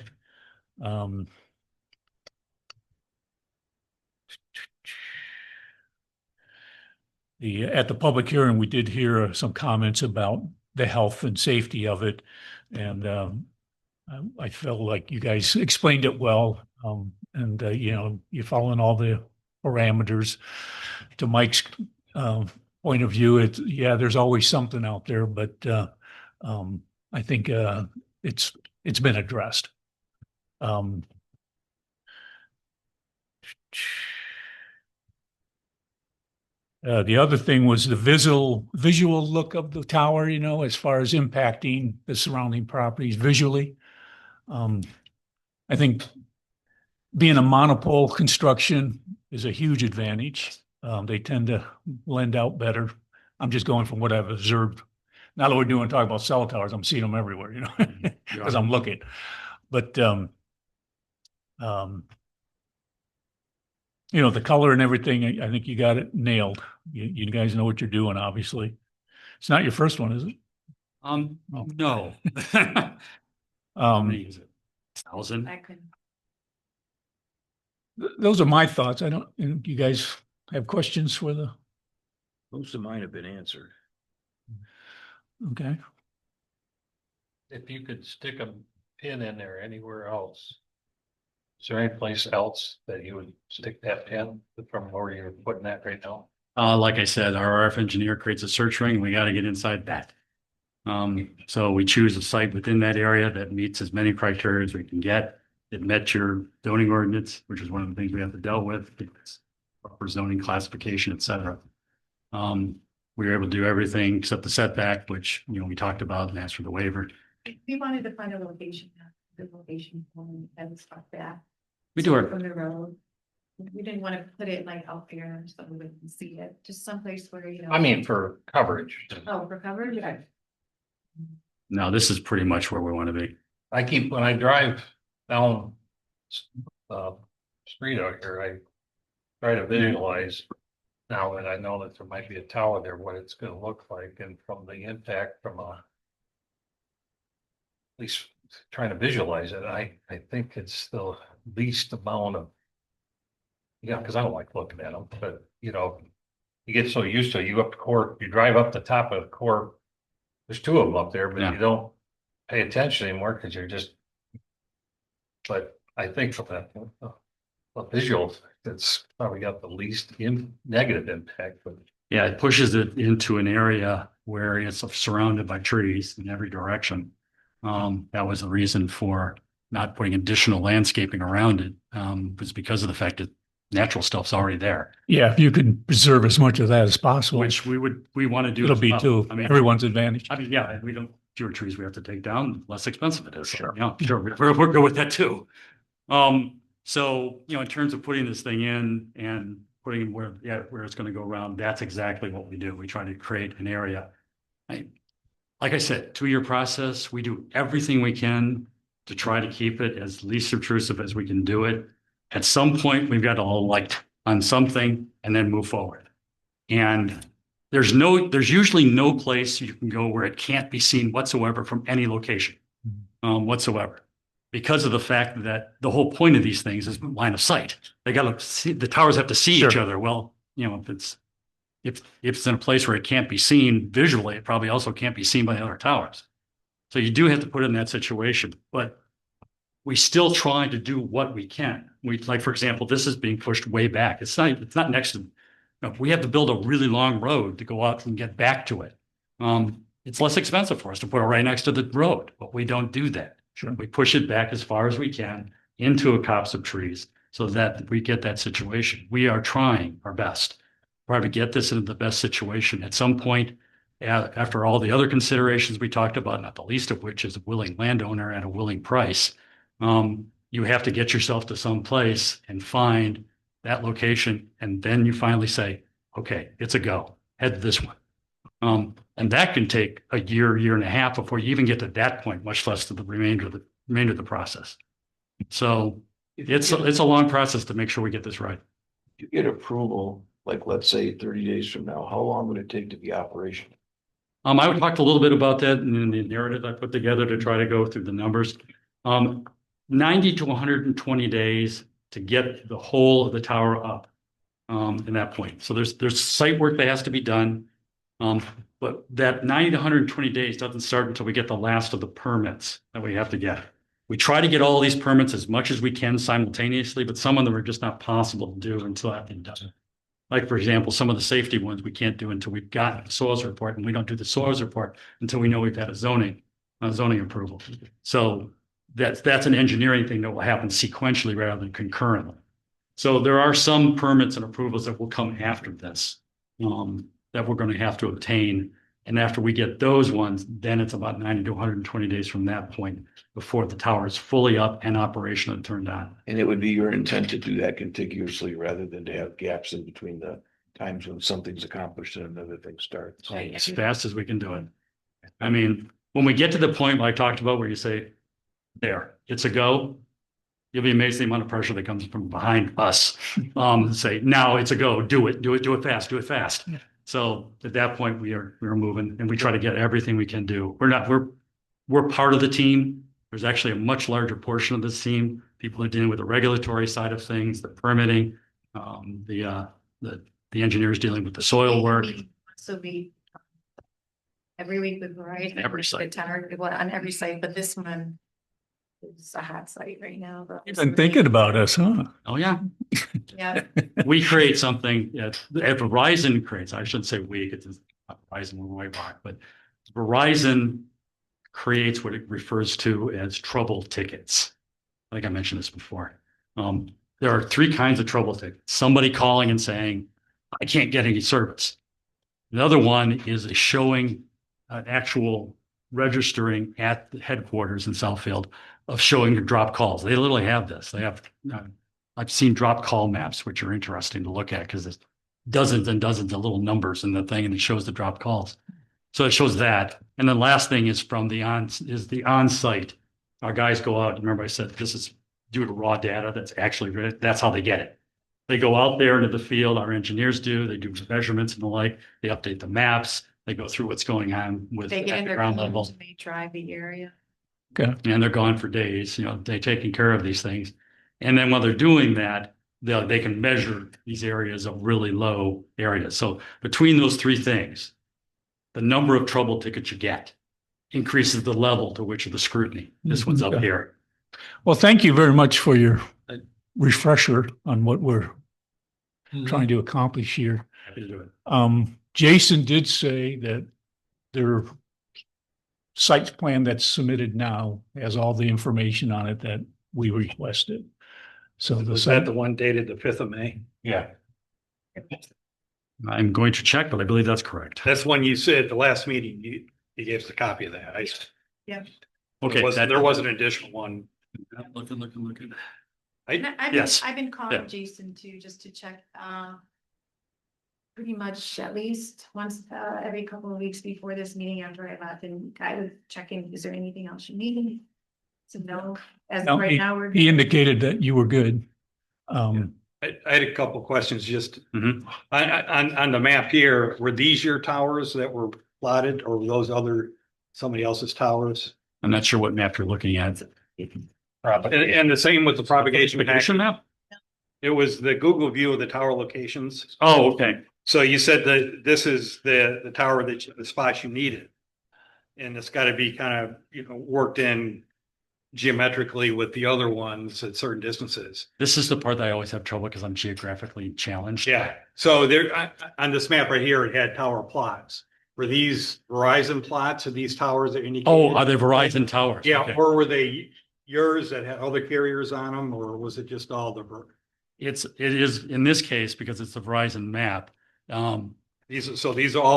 At the public hearing, we did hear some comments about the health and safety of it. And I felt like you guys explained it well. You're following all the parameters. To Mike's point of view, there's always something out there, but, I think, it's been addressed. Um, the other thing was the visual look of the tower, as far as impacting the surrounding properties visually. I think being a monopole construction is a huge advantage. They tend to lend out better. I'm just going from what I've observed. Now that we're talking about cell towers, I'm seeing them everywhere, because I'm looking. But, the color and everything, I think you got it nailed. You guys know what you're doing, obviously. It's not your first one, is it? No. How many is it? 1,000? I could. Those are my thoughts. I don't, you guys have questions for Most of mine have been answered. okay. If you could stick a pin in there anywhere else. Is there any place else that you would stick that pin from where you're putting that right now? Like I said, our RF engineer creates a search ring. We got to get inside that. So we choose a site within that area that meets as many criteria as we can get. It met your zoning ordinance, which is one of the things we have to deal with. It's proper zoning classification, et cetera. We were able to do everything except the setback, which, we talked about and asked for the waiver. We wanted to find a location, the location point and stuff that. We do our, From the road. We didn't want to put it like out there so we wouldn't see it, just someplace where, I mean, for coverage. Oh, for coverage, yeah. no, this is pretty much where we want to be. When I drive down street out here, I try to visualize now that I know that there might be a tower there, what it's gonna look like, and from the impact from at least trying to visualize it, I think it's the least amount of, because I don't like looking at them, but you get so used to it, you drive up the top of the court, there's two of them up there, but Yeah. you don't pay attention anymore because you're just. But I think from the visual, it's probably got the least negative impact, but. Yeah, it pushes it into an area where it's surrounded by trees in every direction. That was the reason for not putting additional landscaping around it, was because of the fact that natural stuff's already there, Yeah, if you can preserve as much of that as possible, which we want to do. it'll as be well. to I mean, everyone's advantage. yeah, we don't, fewer trees we have to take down, less expensive it is. So, Sure. yeah, sure, we're good with that too. So, in terms of putting this thing in and putting it where it's going to go around, that's exactly what we do. We try to create an area. Like I said, 2-year process, we do everything we can to try to keep it as least obtrusive as we can do it. At some point, we've got to light on something and then move forward. And there's usually no place you can go where it can't be seen whatsoever from any location, whatsoever. Because of the fact that the whole point of these things is line of sight. They got to see, the towers have to see each other. Well, if it's in a place where it can't be seen visually, it probably also can't be seen by the other towers. So you do have to put it in that situation, but we still try to do what we can. For example, this is being pushed way back. It's not next to, we have to build a really long road to go out and get back to it. It's less expensive for us to put it right next to the road, but we don't do that. Sure. We push it back as far as we can into a copse of trees so that we get that situation. We are trying our best. Try to get this into the best situation. At some point, after all the other considerations we talked about, not the least of which is a willing landowner at a willing price, you have to get yourself to some place and find that location. And then you finally say, okay, it's a go, head to this one. And that can take a year and a half before you even get to that point, much less to the remainder of the process. So it's a long process to make sure we get this right. You get approval, like let's say 30 days from now, how long would it take to be operational? I would talk a little bit about that in the narrative I put together to try to go through the numbers. 90 to 120 days to get the whole of the tower up in that point. So there's site work that has to be done. But that 90 to 120 days doesn't start until we get the last of the permits that we have to get. We try to get all these permits as much as we can simultaneously, but some of them are just not possible to do until that's been done. Like, for example, some of the safety ones we can't do until we've gotten the soils report, and we don't do the soils report until we know we've had a zoning approval. So that's an engineering thing that will happen sequentially rather than concurrently. So there are some permits and approvals that will come after this, that we're going to have to obtain. And after we get those ones, then it's about 90 to 120 days from that point before the tower is fully up and operational and turned on. And it would be your intent to do that contiguously rather than to have gaps in between the times when something's accomplished and another thing starts. As fast as we can do it. I mean, when we get to the point like I talked about where you say, there, it's a go, you'll be amazed the amount of pressure that comes from behind us. Say, now it's a go, do it fast, do it fast. Yeah. So at that point, we're moving and we try to get everything we can do. We're part of the team. There's actually a much larger portion of this team. People are dealing with the regulatory side of things, the permitting, the engineers dealing with the soil work. So every week with Verizon. Every site. The tower, well, on every site, but this one is a hot site right now. You've been thinking about us, huh? Oh, yeah. Yeah. We create something at Verizon creates, I shouldn't say we, it's not Verizon, we're White Rock, but Verizon creates what it refers to as trouble tickets. I think I mentioned this before. There are three kinds of trouble tickets. Somebody calling and saying, I can't get any service. Another one is a showing an actual registering at the headquarters in Southfield of showing your drop calls. They literally have this. They have, I've seen drop call maps, which are interesting to look at because there's dozens and dozens of little numbers in the thing and it shows the drop calls. So it shows that. And then last thing is from the on-site. Our guys go out. Remember I said, this is due to raw data. That's how they get it. They go out there into the field. Our engineers do. They do measurements and the like. They update the maps. They go through what's going on with They get at in the their ground cars level. and they drive the area. Okay. And they're gone for days. They're taking care of these things. And then while they're doing that, they can measure these areas of really low areas. So between those three things, the number of trouble tickets you get increases the level to which of the scrutiny. This one's up Okay. here. Well, thank you very much for your refresher on what we're trying to accomplish here. Happy to do it. Jason did say that their site plan that's submitted now has all the information on it that we requested. So Was that the one dated the 5th of May? Yeah. I'm going to check, but I believe that's correct. That's when you said at the last meeting, you gave us a copy of that. Okay. There was an additional one. Looking. I've been Yeah. calling Jason too, just to check, pretty much at least once, every couple of weeks before this meeting after I left, and I was checking, is there anything else you need? So no, as of No, right now, we're. He indicated that you were good. I had a couple questions just Mhm. on the map here. Were these your towers that were plotted or were those somebody else's towers? I'm not sure what map you're looking at. And the same with the propagation map. Propagation map? It was the Google view of the tower locations. Oh, okay. So you said that this is the tower the spot you needed. And it's got to be kind of, worked in geometrically with the other ones at certain distances. This is the part that I always have trouble because I'm geographically challenged. Yeah. So there, on this map right here, it had tower plots. Were these Verizon plots of these towers that indicated? Oh, are they Verizon towers? Yeah, Okay. or were they yours that had other carriers on them, or was it just all It is in this case because it's the Verizon map. all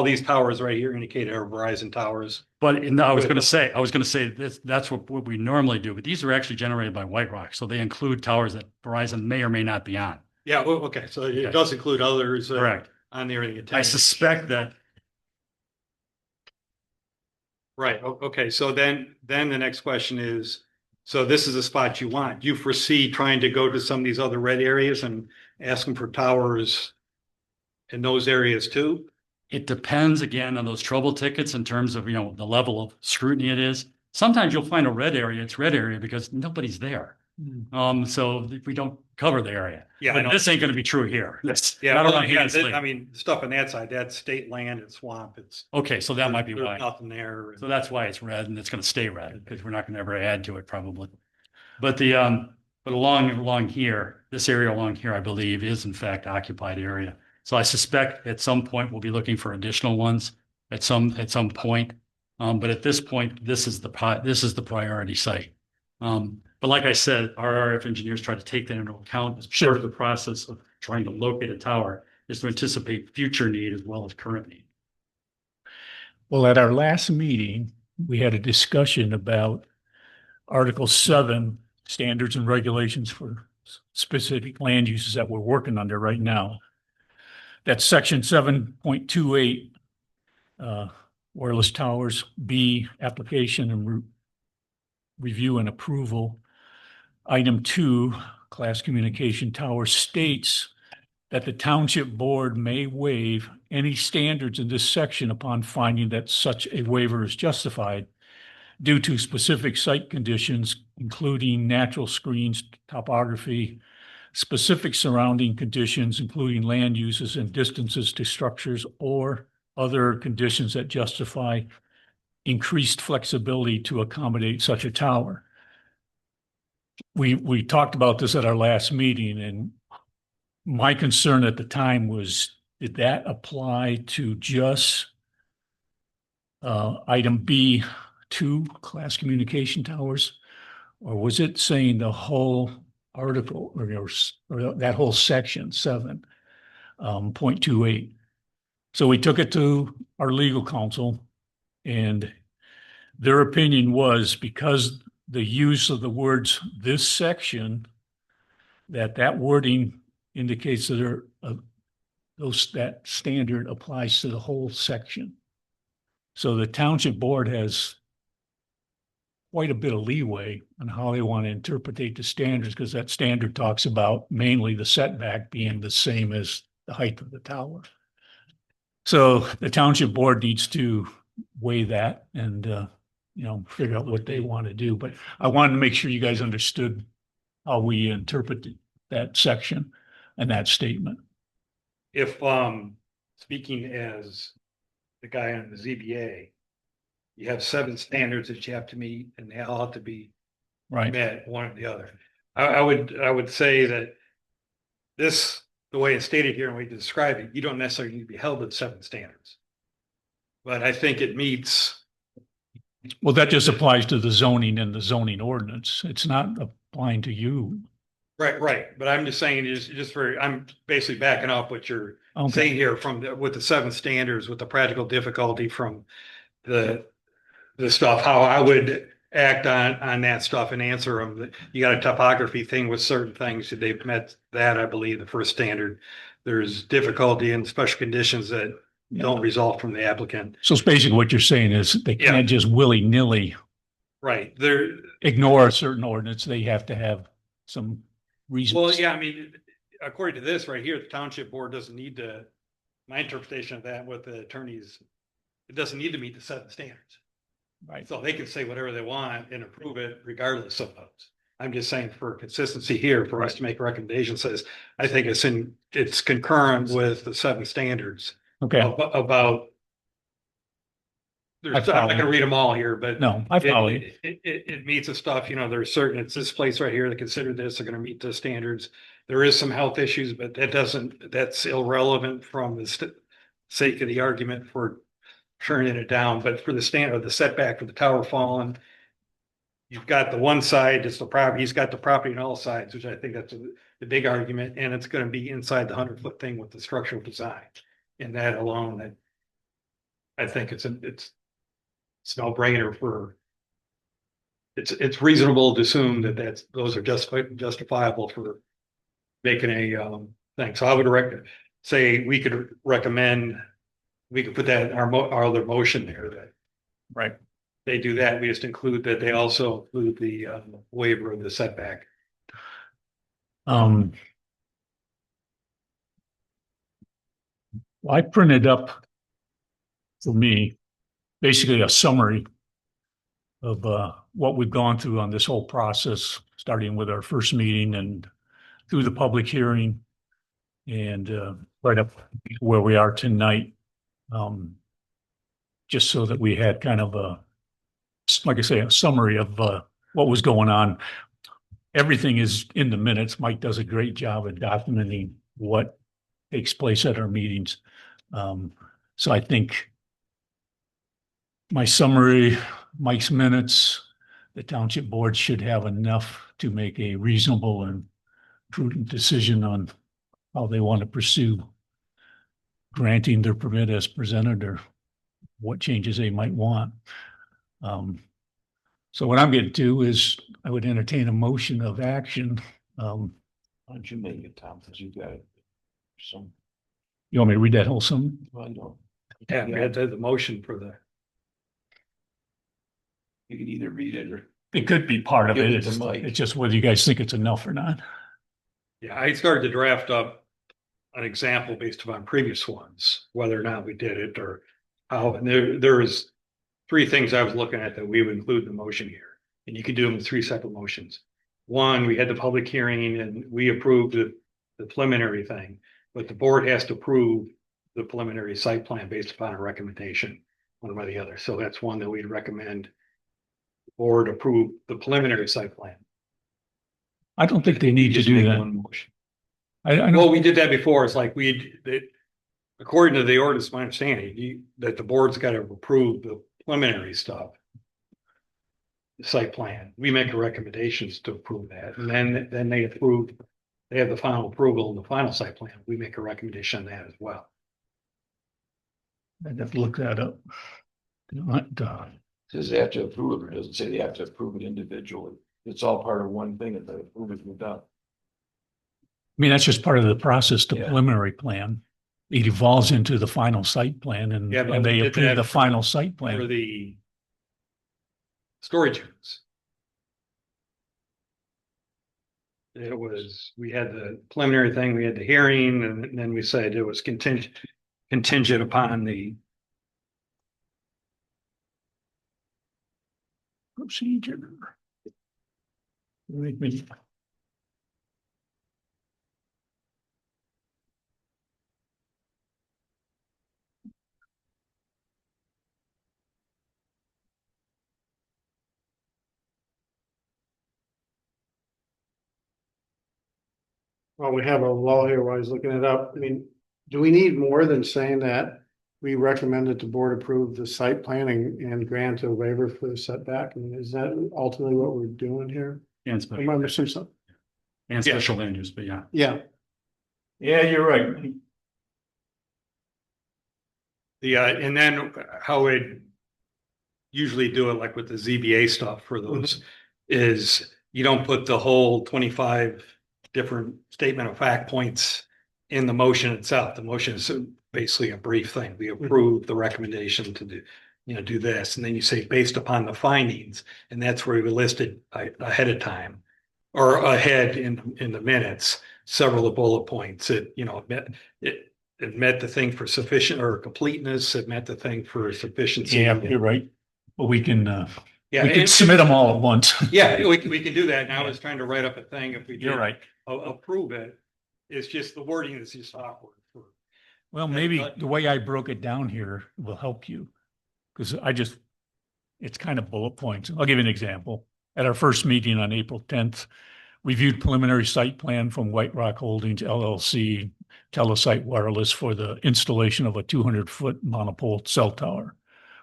these towers right here indicated are Verizon towers? But I was going to say that's what we normally do, but these are actually generated by White Rock. So they include towers that Verizon may or may not be on. Yeah, well, okay, so Okay. it does include others. Correct. On there. I suspect that. Right, okay, so then the next question is, so this is a spot you want. Do you foresee trying to go to some of these other red areas and ask them for towers in those areas too? It depends again on those trouble tickets in terms of, the level of scrutiny it is. Sometimes you'll find a red area, it's red area because nobody's there. So we don't cover the area. Yeah, I But know. this ain't going to be true here. Yeah, Not well, around yeah, Hazelsley. I mean, stuff on that side, that's state land and swamp, it's. Okay, so that might be there's why. Nothing there. So that's why it's red and it's going to stay red because we're not going to ever add to it probably. But but along here, this area along here, I believe is in fact occupied area. So I suspect at some point we'll be looking for additional ones at some point. But at this point, this is the priority site. But like I said, our RF engineers try to take that into account as part of the process of trying to locate a tower, is to anticipate future need as well as current need. Well, at our last meeting, we had a discussion about Article 7, standards and regulations for specific land uses that we're working under right now. That's section 7.28, wireless towers, B, application and review and approval. Item 2, class communication tower, states that the township board may waive any standards in this section upon finding that such a waiver is justified due to specific site conditions, including natural screens, topography, specific surrounding conditions, including land uses and distances to structures, or other conditions that justify increased flexibility to accommodate such a tower. We talked about this at our last meeting, and my concern at the time was, did that apply to just item B2, class communication towers? Or was it saying the whole article or that whole section 7.28? So we took it to our legal counsel, and their opinion was, because the use of the words "this section," that wording indicates that that standard applies to the whole section. So the township board has quite a bit of leeway on how they want to interpret the standards, because that standard talks about mainly the setback being the same as the height of the tower. So the township board needs to weigh that and, figure out what they want to do. But I wanted to make sure you guys understood how we interpret that section and that statement. If, speaking as the guy on the ZBA, you have 7 standards that you have to meet, and they all have to be Right. met, one or the other. I would say that this, the way it's stated here and we describe it, you don't necessarily need to be held to the 7 standards. But I think it meets. Well, that just applies to the zoning and the zoning ordinance. It's not applying to you. Right. But I'm just saying, I'm basically backing up what you're saying here with the 7 standards, with the practical difficulty from the stuff, how I would act on that stuff and answer them. You got a topography thing with certain things. They've met that, I believe, the first standard. There's difficulty in special conditions that don't result from the applicant. So it's basically what you're saying is they can't just willy-nilly ignore a certain ordinance. They have to have some reasons. Well, yeah, I mean, according to this right here, the township board doesn't need to, my interpretation of that with the attorneys, it doesn't need to meet the 7 standards. Right. So they can say whatever they want and approve it regardless of those. I'm just saying, for consistency here, for us to make a recommendation, says, I think it's concurrent with the 7 standards. Okay. About. I'm not gonna read them all here, but. No, I follow you. It meets the stuff, there's certain, it's this place right here that consider this, they're gonna meet the standards. There is some health issues, but that's irrelevant from the sake of the argument for turning it down. But for the standard, the setback for the tower falling, you've got the one side, it's the property, he's got the property on all sides, which I think that's the big argument, and it's gonna be inside the 100-foot thing with the structural design. And that alone, that I think it's no brainer for. It's reasonable to assume that those are justifiable for making a thing. So I would say we could recommend, we could put that in our other motion there, that Right. they do that. We just include that they also include the waiver of the setback. Well, I printed up for me basically a summary of what we've gone through on this whole process, starting with our first meeting and through the public hearing and right up where we are tonight. Just so that we had kind of like I say, a summary of what was going on. Everything is in the minutes. Mike does a great job of documenting what takes place at our meetings. So I think my summary, Mike's minutes, the township board should have enough to make a reasonable and prudent decision on how they want to pursue granting their permit as presented or what changes they might want. So what I'm getting to is I would entertain a motion of action. Why don't you make it, Tom, because you got it. Some, You want me to read that whole sum? well, I don't. Yeah, we had the motion for the. You can either read it or. It could be part of Give it. it to Mike. It's just whether you guys think it's enough or not. Yeah, I started to draft up an example based upon previous ones, whether or not we did it or how, and there is three things I was looking at that we would include in the motion here. And you can do them in three separate motions. One, we had the public hearing and we approved the preliminary thing, but the board has to approve the preliminary site plan based upon a recommendation, one way or the other. So that's one that we'd recommend. The board approve the preliminary site plan. I don't think they need to Just do make that. one motion. I Well, know, we did that before. It's like according to the ordinance, my understanding, that the board's got to approve the preliminary stuff. The site plan. We make recommendations to approve that, and then they approve. They have the final approval in the final site plan. We make a recommendation on that as well. I'd have to look that up. Says they have to approve it. It doesn't say they have to approve it individually. It's all part of one thing that they approve it without. I mean, that's just part of the process, the Yeah. preliminary plan. It evolves into the final site plan and, Yeah, but and they we did approve that the for- final site For plan. the storage units. It was, we had the preliminary thing, we had the hearing, and then we said it was contingent upon the. Procedure. Wait a minute. Well, we have a law here while I was looking it up. I mean, do we need more than saying that we recommend that the board approve the site plan and grant a waiver for the setback? I mean, is that ultimately what we're doing here? And Am I missing something? special land use, but yeah. Yeah, Yeah, you're right. And then how we'd usually do it, like with the ZBA stuff for those, is you don't put the whole 25 different statement of fact points in the motion itself. The motion is basically a brief thing. We approve the recommendation to do, do this. And then you say based upon the findings, and that's where we listed ahead of time or ahead in the minutes, several of the bullet points. It met the thing for sufficient or completeness. It met the thing for sufficiency. Yeah, you're right. But we can, Yeah, we can and- submit them all at once. Yeah, we can do that. Now I was trying to write up a thing. If we did You're right. approve it, it's just the wording is just awkward. Well, maybe the way I broke it down here will help you. Because it's kind of bullet points. I'll give you an example. At our first meeting on April 10th, reviewed preliminary site plan from White Rock Holdings LLC, Telesite Wireless for the installation of a 200-foot monopole cell tower.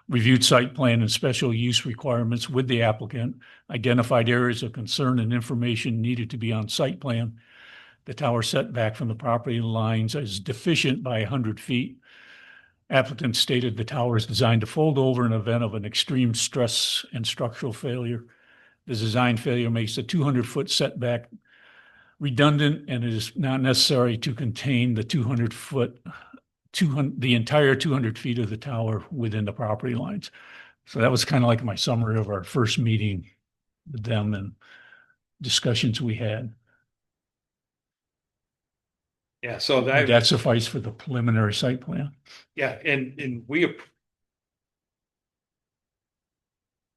Reviewed site plan and special use requirements with the applicant, identified areas of concern and information needed to be on site plan. The tower setback from the property lines is deficient by 100 feet. Applicant stated the tower is designed to fold over in event of an extreme stress and structural failure. The design failure makes the 200-foot setback redundant and it is not necessary to contain the 200-foot, the entire 200 feet of the tower within the property lines. So that was kind of like my summary of our first meeting with them and discussions we had. Yeah, so Would that suffice for the preliminary site plan? yeah, and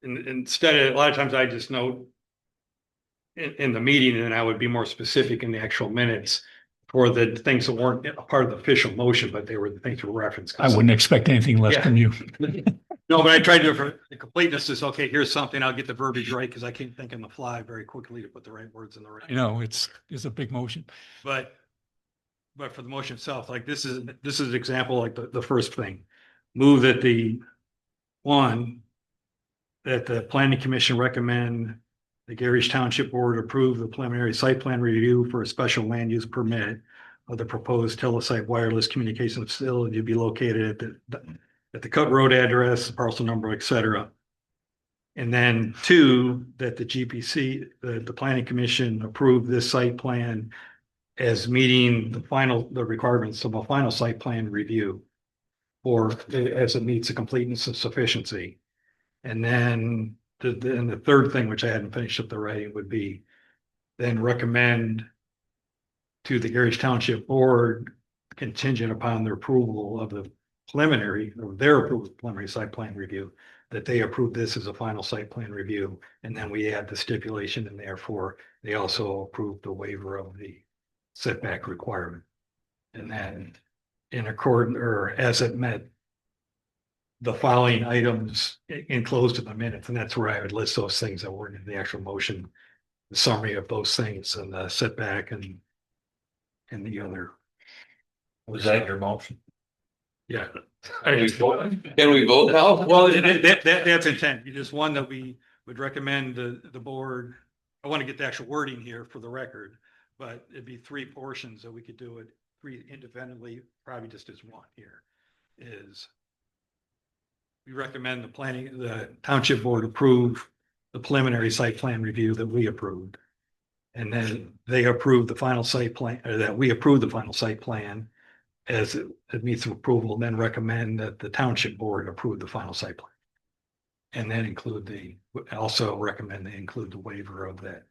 instead of, a lot of times I just note in the meeting, and I would be more specific in the actual minutes for the things that weren't a part of the official motion, but they were the things were referenced. I wouldn't expect anything less Yeah. from you. No, but I tried to, for the completeness is, okay, here's something, I'll get the verbiage right, because I can't think on the fly very quickly to put the right words in the right. It's a big motion. But but for the motion itself, like this is an example, like the first thing. Move that that the planning commission recommend the Gerrish Township Board approve the preliminary site plan review for a special land use permit of the proposed telesite wireless communication facility to be located at the Cut Road address, parcel number, et cetera. And then 2, that the GPC, the planning commission approve this site plan as meeting the requirements of a final site plan review, or as it meets the completeness and sufficiency. And then the third thing, which I hadn't finished up the writing, would be then recommend to the Gerrish Township Board, contingent upon their approval of their preliminary site plan review, that they approve this as a final site plan review. And then we add the stipulation, and therefore they also approve the waiver of the setback requirement. And then in accordance, or as it met the following items enclosed in the minutes, and that's where I would list those things that weren't in the actual motion, the summary of those things and the setback and the other. Was that your motion? Yeah. Can we vote now? Well, that's intent. Just one that we would recommend the board. I want to get the actual wording here for the record, but it'd be 3 portions that we could do it 3 independently, probably just as one here is. We recommend the township board approve the preliminary site plan review that we approved. And then they approve the final site plan, or that we approve the final site plan as it meets approval, then recommend that the township board approve the final site plan. And then also recommend they include the waiver of that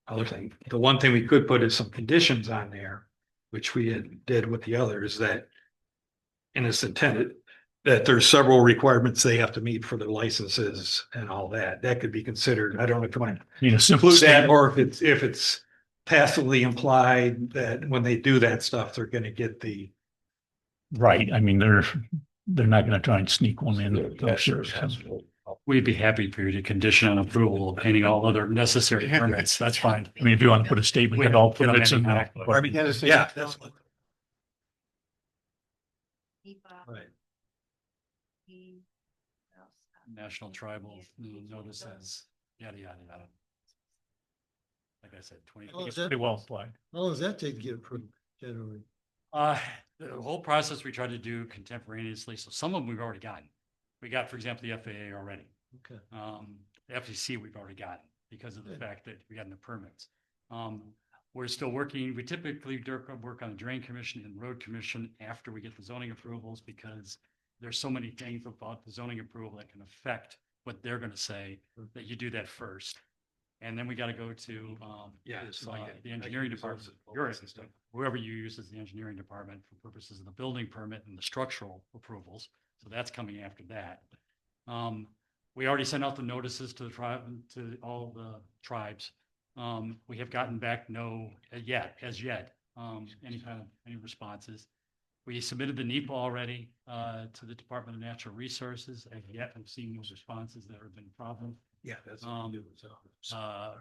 other thing. The one thing we could put is some conditions on there, which we did with the others, that and it's intended that there's several requirements they have to meet for their licenses and all that. That could be considered. I don't know if you want to include that, or if it's tacitly implied that when they do that stuff, they're going to get the. Right. I mean, they're not going to try and sneak one in. I'm sure. We'd be happy for you to condition on approval of painting all other necessary permits. That's fine. I mean, if you want to put a statement that all permits in there. I mean, Yeah, that's what. Right. National tribal notices, yada, yada, yada. Like I said, 20. Oh, is It's that, pretty well applied. how long does that take to get approved generally? The whole process we try to do contemporaneously. So some of them we've already gotten. We got, for example, the FAA already. Okay. The FCC we've already gotten because of the fact that we got the permits. We're still working. We typically work on the drain commission and road commission after we get the zoning approvals, because there's so many things about the zoning approval that can affect what they're going to say, that you do that first. And then we got to go to, the engineering department, whoever you use as the engineering department for purposes of the building permit and the structural approvals. So that's coming after that. We already sent out the notices to the tribe, to all the tribes. We have gotten back as yet, any responses. We submitted the NEPA already to the Department of Natural Resources, and yet I've seen those responses that have been a problem. Yeah, that's.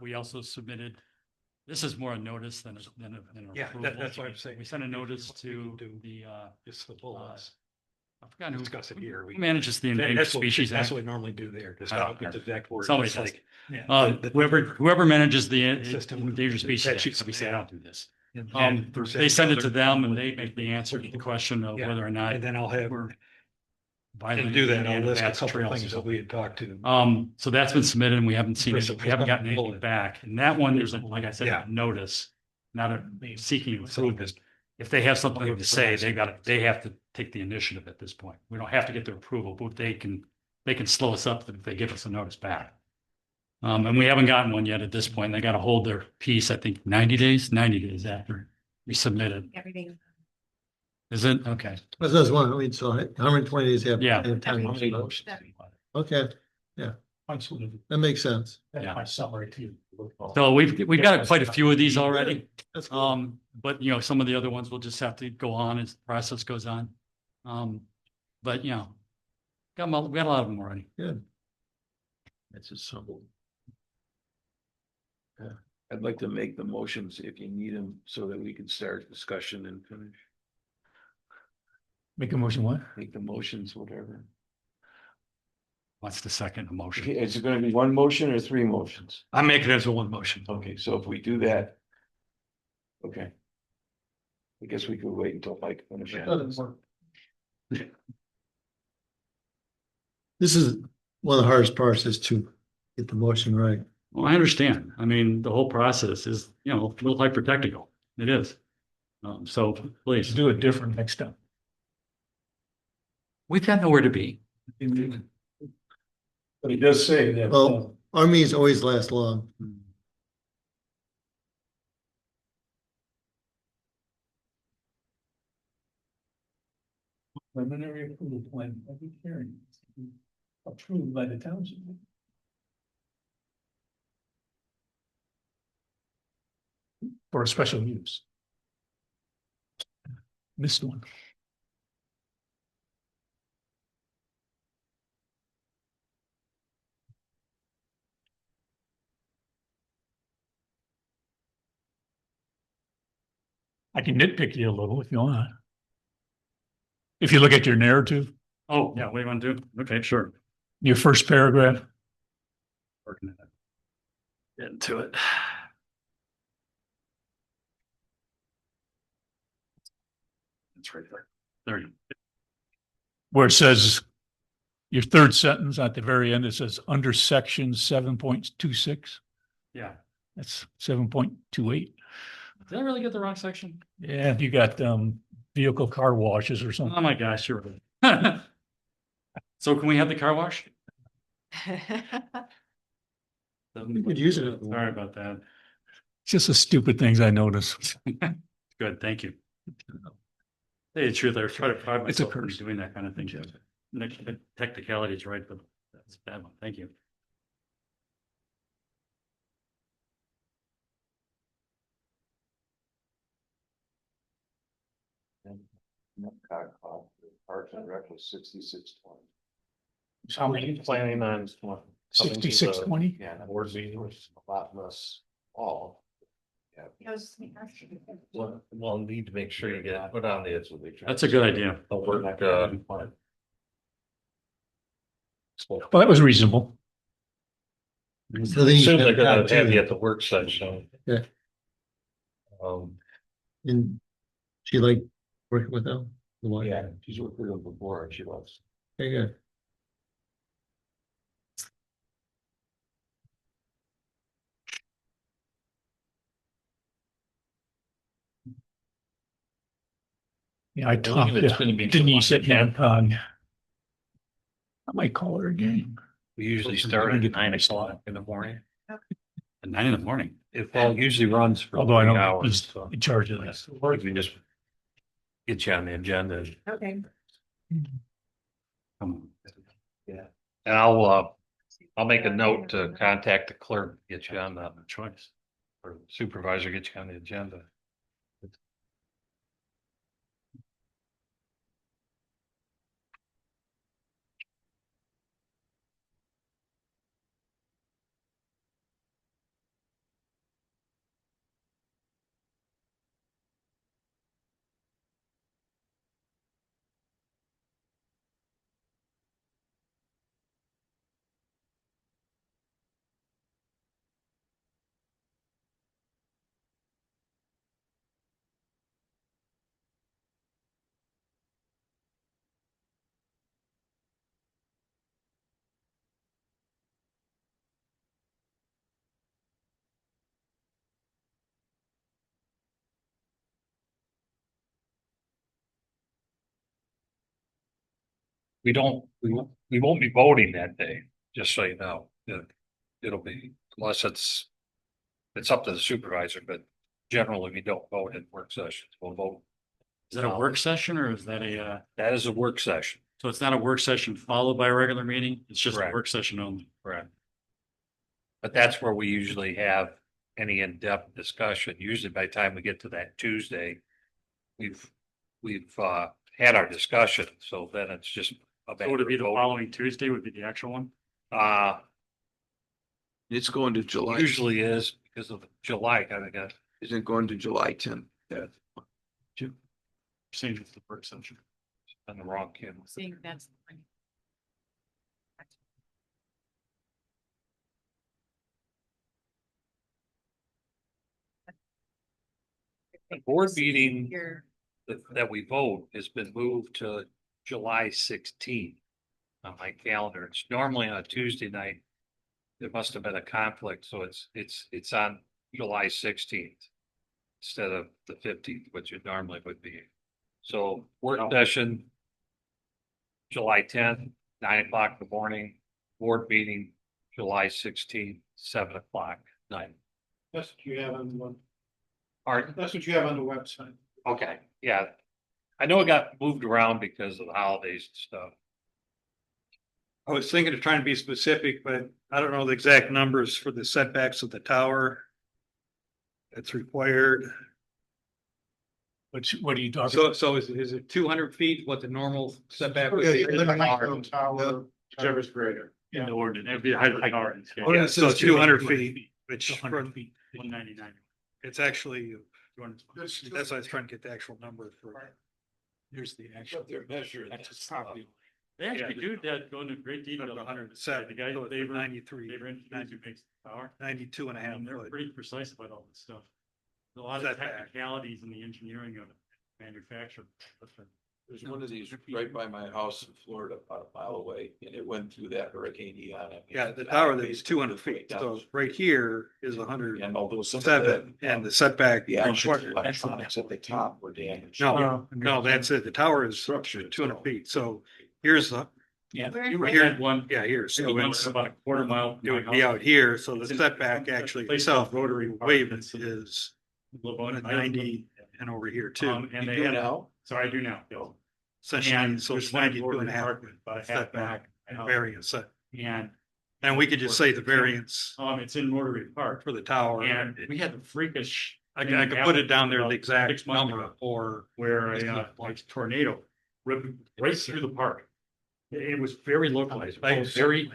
We also submitted, this is more a notice than an Yeah, approval. that's what I'm saying. We sent a notice to the, Just the bullets. I forgot who Discuss it here. who manages the Endangered Species That's Act. what we normally do there. I don't Discuss the exact word. Somebody It's does. like, Whoever manages the System. Endangered Species That Act, shoots we say, I don't do this. and They send it to them and they make the answer to the question of Yeah. whether or not and then I'll have, we're and violating do that, Indiana I'll list a Bats couple of trails or things that something. we had talked to. So that's been submitted and we haven't seen Chris, it. We haven't gotten anything bullet. back. And that one, there's, like I said, Yeah. a notice, not a seeking approval. If they have something to say, they have to take the initiative at this point. We don't have to get their approval, but they can slow us up if they give us a notice back. And we haven't gotten one yet at this point. They got to hold their peace, I think 90 days after we submitted. Everything. Is it? Okay. That's one, I mean, so 120 days have. Yeah. have time. Everything. Okay, that makes sense. Yeah. My summary too. So we've got quite a few of these already. That's cool. But some of the other ones will just have to go on as the process goes on. But we got a lot of them already. Good. That's a symbol. I'd like to make the motions if you need them so that we can start discussion and finish. Make a motion, what? Make the motions, whatever. What's the second motion? Is it gonna be one motion or three motions? I'm making it as a one motion. Okay, so if we do that. Okay. I guess we could wait until Mike finishes. This is one of the hardest parts is to get the motion right. Well, I understand. I mean, the whole process is, a little hyper technical. It is. So please, Do it different next time. we've got nowhere to be. But he does say that. Well, our meetings always last long. Preliminary approval plan, public hearing, approved by the township. For a special use. Missed one. I can nitpick you a little if you want. If you look at your narrative, Oh, yeah, what do you want to do? Okay, sure. your first paragraph, Working it. Get into it. It's right there. There you go. where it says your third sentence at the very end, it says under section 7.26. Yeah. That's 7.28. Did I really get the wrong section? Yeah, you got vehicle car washes or something. Oh my gosh, you're right. So can we have the car wash? You could use it. Sorry about that. It's just the stupid things I notice. Good, thank you. Tell you the truth, I was trying to pride It's a myself on curse. doing that kind of thing. The technicality is right, but that's a bad one. Thank you. Parks and Rec was 6620. How many planning on? 6620. Yeah, that was a lot less all. We'll need to make sure you get put on the. That's a good idea. Well, that was reasonable. So then you Soon they're have gonna that have you too. at the work session. Yeah. And she like working with them? The wife? Yeah, she's worked with them before and she loves. Very good. Yeah, I talked it's to gonna be Denise at 210. NAMCOG. I might call her again. We usually start at 9 o'clock in the morning. At 9 in the morning. It usually runs for Although I 3 know hours. he's So in charge of this. we can just get you on the agenda. Okay. Come And I'll make a note to contact the clerk, get you on the on, choice. or supervisor, get you on the agenda. We won't be voting that day, just so you know. It'll be, unless it's up to the supervisor, but generally we don't vote in work sessions. We'll vote. Is that a work session or is that That is a work session. so it's not a work session followed by a regular meeting? It's just a Correct. work session only. Correct. But that's where we usually have any in-depth discussion. Usually by the time we get to that Tuesday, we've had our discussion, so then it's just. So would it be the following Tuesday would be the actual one? It's going to July. Usually is, because of July, kind of got. Isn't going to July 10th. Yeah. Same with the work session. On the wrong kid. Seeing that's. The board meeting Here. that we vote has been moved to July 16th on my calendar. It's normally on a Tuesday night. There must have been a conflict, so it's on July 16th instead of the 15th, which it normally would be. So work session, July 10th, 9 o'clock in the morning, board meeting, July 16th, 7 o'clock night. That's what you have on the, Pardon? that's what you have on the website. Okay, yeah. I know it got moved around because of the holidays and stuff. I was thinking of trying to be specific, but I don't know the exact numbers for the setbacks of the tower. That's required. What are you talking? So is it 200 feet, what the normal setback would be? Tower, Whichever's greater. In the ordinance, it'd be a higher tower. Yeah, so 200 feet, which 100 feet, 199. it's actually, that's why I was trying to get the actual number for. Here's the actual. They're measuring. That's a property. They actually do that, go into great detail. 107. The guy, So it's they were 93, They were introduced who makes the power. 92 and a half And they're foot. pretty precise about all this stuff. There's a lot of Setback. technicalities in the engineering of manufacture. There's one of these right by my house in Florida, about a mile away, and it went through that Hurricane Ian. Yeah, the tower that is 200 feet. So right here is 107, And although some of the, and the setback. the actual required- electronics at the top were damaged. No, that's it. The tower is Structure 200 feet. So here's the, Yeah, Where- you Here- had one, yeah, here. it So was it's, about a quarter mile. it would be out here. So the It's in- setback actually place itself, called Rotary Park. wave It's is about 90 and over here too. And You they do had, now? so I do now, Bill. Essentially, And so there's it's one 92 Rotary and a half Park with about a half setback back. and variance. And, And we could just say the variance it's in Rotary Park. for the tower. And we had the freakish. I could put it down there, the about exact 6 months number ago, or. Where like tornado ripped right through the park. It was very localized, very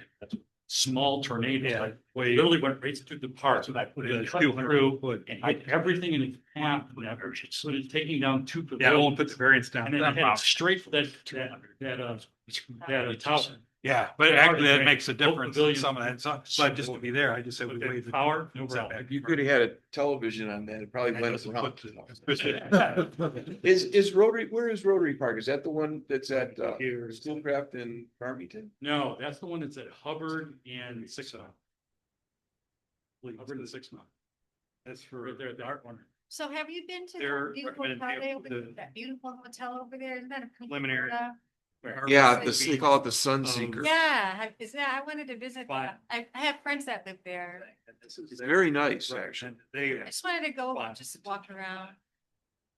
small tornadoes, Yeah. like literally went right through the park. So I put it The in. 200 foot. And hit everything in its path, whatever, so it's taking down two Yeah, I pavilions. won't put the variance down. And then it headed straight for that tower. Yeah, but actually that makes a Both difference in pavilions. some of that. So just to be there, I just said we Okay, waive the power, no setback. problem. If you could have had a television on that, it probably I went just around. put Is Rotary, where is Rotary Park? Is that the one that's at, Here. Schoolcraft in Farmington? No, that's the one that's at Hubbard and 6 Mile. Hubbard and 6 Mile, That's for. right there at the art one. So have you been to They're that beautiful recommending Friday over the- that beautiful hotel over there? Isn't that a? Preliminary. Yeah, they call it the Sunseeker. Yeah, is that, I wanted to visit. Fine. I have friends that live there. It's very nice, actually. They, I just wanted to go, Fine. just walk around.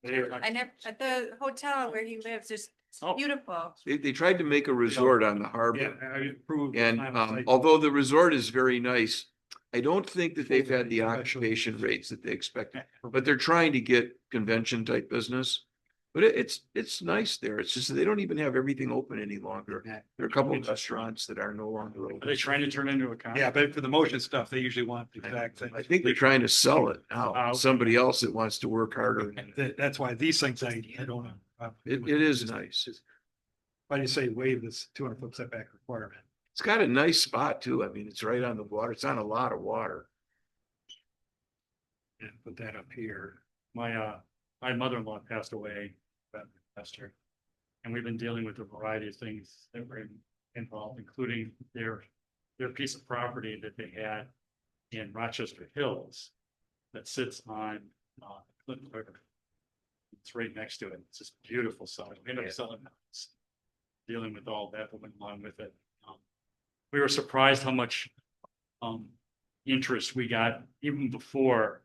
They- I never, at the hotel where he lives, just Oh. beautiful. They tried to make a resort on the yeah, harbor. I approved. And, although the resort is very nice, I don't think that they've had the occupation rates that they expected. But they're trying to get convention type business. But it's nice there. It's just that they don't even have everything open any longer. There are a couple of restaurants that are no longer Are they open. trying to turn into a con? Yeah, but for the motion stuff, they usually want the exact thing. I think they're trying to sell it now. okay. Somebody else that wants to work harder. That's why these things, I don't. It is nice. Why do you say waive this 200 foot setback requirement? It's got a nice spot too. I mean, it's right on the water. It's on a lot of water. And put that up here. My mother-in-law passed away last year. And we've been dealing with a variety of things that were involved, including their piece of property that they had in Rochester Hills that sits on Clinton River. It's right next to it. It's just beautiful site. We ended up selling that. Dealing with all that went along with it. We were surprised how much interest we got even before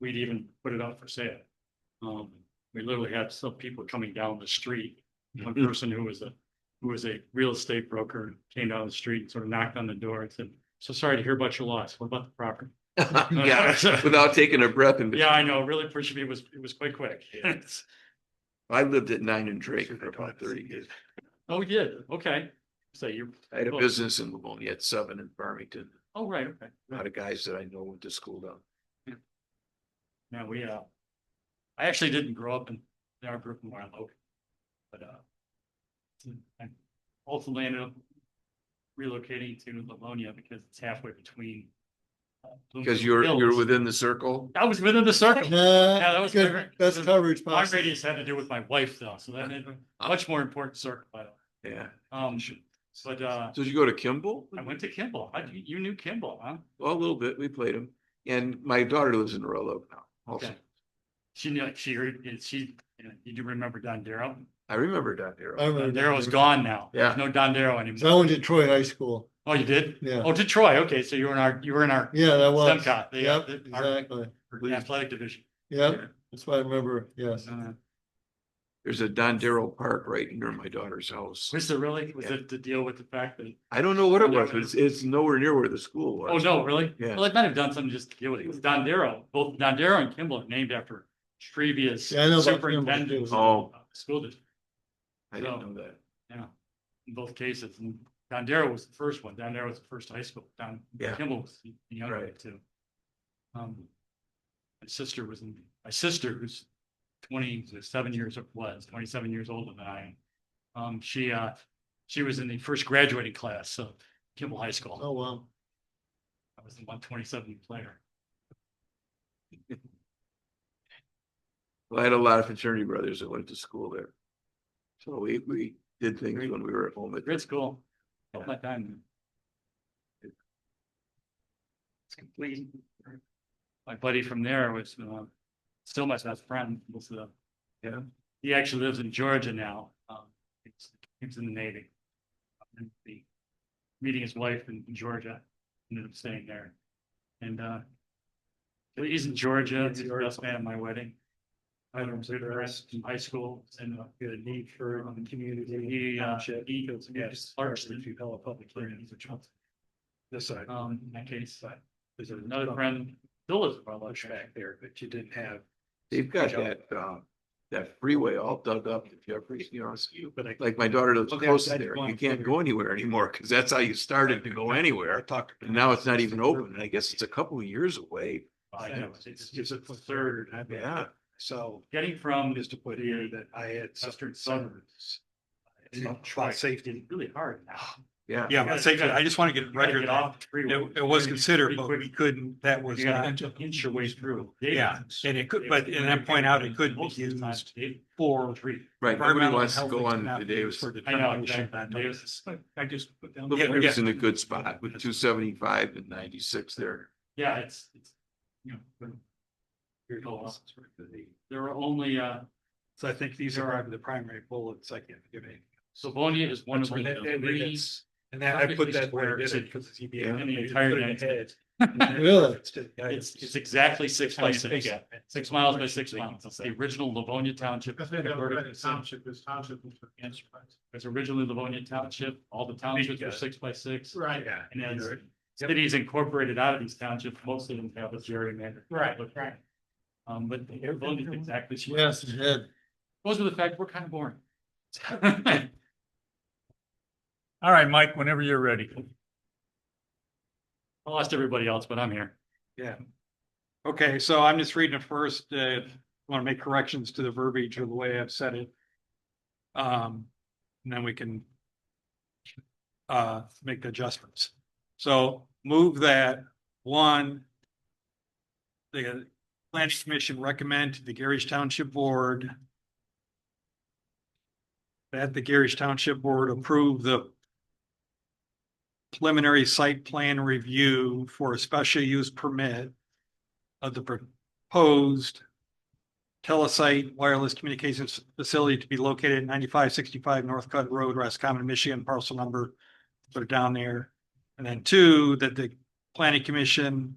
we'd even put it out for sale. We literally had some people coming down the street. One person who was a real estate broker came down the street and sort of knocked on the door and said, "So sorry to hear about your loss. What about the property?" Yeah, without taking a breath in between. Yeah, I know. Really appreciate it. It was quite quick. I lived at 9 and Drake for about 30 years. Oh, we did. Okay. So you. I had a business in Livonia at 7 in Farmington. Oh, right. Okay. A lot of guys that I know went to school down. Yeah, I actually didn't grow up in our group where I located, but, I ultimately ended up relocating to Livonia because it's halfway between. Because Bloomfield you're Hills. within the circle. I was within the circle. Yeah, that was Good, my- best coverage My possible. radius had to do with my wife though, so that made a much more important circle, by the way. Yeah. But, So did you go to Kimball? I went to Kimball. You knew Kimball, huh? Well, a little bit. We played him. And my daughter lives in Royal Oak now. Also, Okay. You do remember Don Darrow? I remember Don Darrow. I remember Don Darrow's that. gone now. Yeah. There's no Don Darrow So I anymore. went to Troy High School. Oh, you did? Yeah. Oh, to Troy. Okay, so you were in our Yeah, that was. SEMCOT, Yep, our exactly. athletic division. Yep, that's what I remember. Yes. There's a Don Darrow Park right near my daughter's house. Was there really? Was Yeah. it to deal with the fact that? I don't know what it was, but it's nowhere near where the school was. Oh, no, really? Yeah. Well, it might have done something just to deal with it. Because Don Darrow, both Don Darrow and Kimball are named after previous Yeah, I know about Kimball, superintendents too. Oh. of the school district. I didn't know that. Yeah, in both cases. And Don Darrow was the first one. Don Darrow was the first high school. Yeah. Kimball was the younger one Right. too. My sister, who's 27 years older than I am. She was in the first graduating class of Kimball High School. Oh, wow. I was the 127 player. Well, I had a lot of fraternity brothers that went to school there. So we did things when we were at home. Great school. All my time. It's complete. My buddy from there was still my best friend. Yeah. He actually lives in Georgia now. He's in the Navy. Meeting his wife in Georgia, ended up staying there. And he's in Georgia. He's the best man at my wedding. I was good friends in high school and a need for the community. He largely developed public hearings. This side. In that case, there's another friend, still lives in Bush back there, but you didn't have. They've got that freeway all dug up to Jeffries, like my daughter lives close to there. You can't go anywhere anymore because that's how you started to go anywhere. And now it's not even open. And I guess it's a couple of years away. I know, it's a third. Yeah. So getting from is to put here that I had western suburbs. Try safety really hard now. Yeah. Yeah, but safety, I just want to get You gotta record get that off the freeway. it was considered, but Pretty we quick. couldn't, that was You not. gotta inch your way through. Yeah, and it could, but, and then point out it could be Most of the time, used Dave, for. three. Right. Nobody environmental wants to health go on cannot the be Davis. for I know, determination. exactly. Davis- I just put down. But Yeah, it was in a good spot with 275 and 96 there. Yeah, it's, you know. There are only, So I think these are the primary bullets I can give you. Livonia is one of the three. And that, I put that where it is because it's EBA. In the entire United States. Really? It's exactly 6 by 6, 6 miles by 6 miles. It's the original Livonia Township. It's originally Livonia Township. All the townships were 6 by 6. Right. And as cities incorporated out of these townships, most of them have a gerrymandered. Right. But Livonia is exactly. Yes, it did. Goes with the fact we're kind of boring. All right, Mike, whenever you're ready. I lost everybody else, but I'm here. Yeah. Okay, so I'm just reading it first. Want to make corrections to the verbiage or the way I've said it. And then we can make the adjustments. So move that one. The Planning Commission recommend to the Gerrish Township Board that the Gerrish Township Board approve the preliminary site plan review for a special use permit of the proposed telesite wireless communications facility to be located at 9565 North Cut Road, Roscommon, Michigan, parcel number, put it down there. And then 2, that the Planning Commission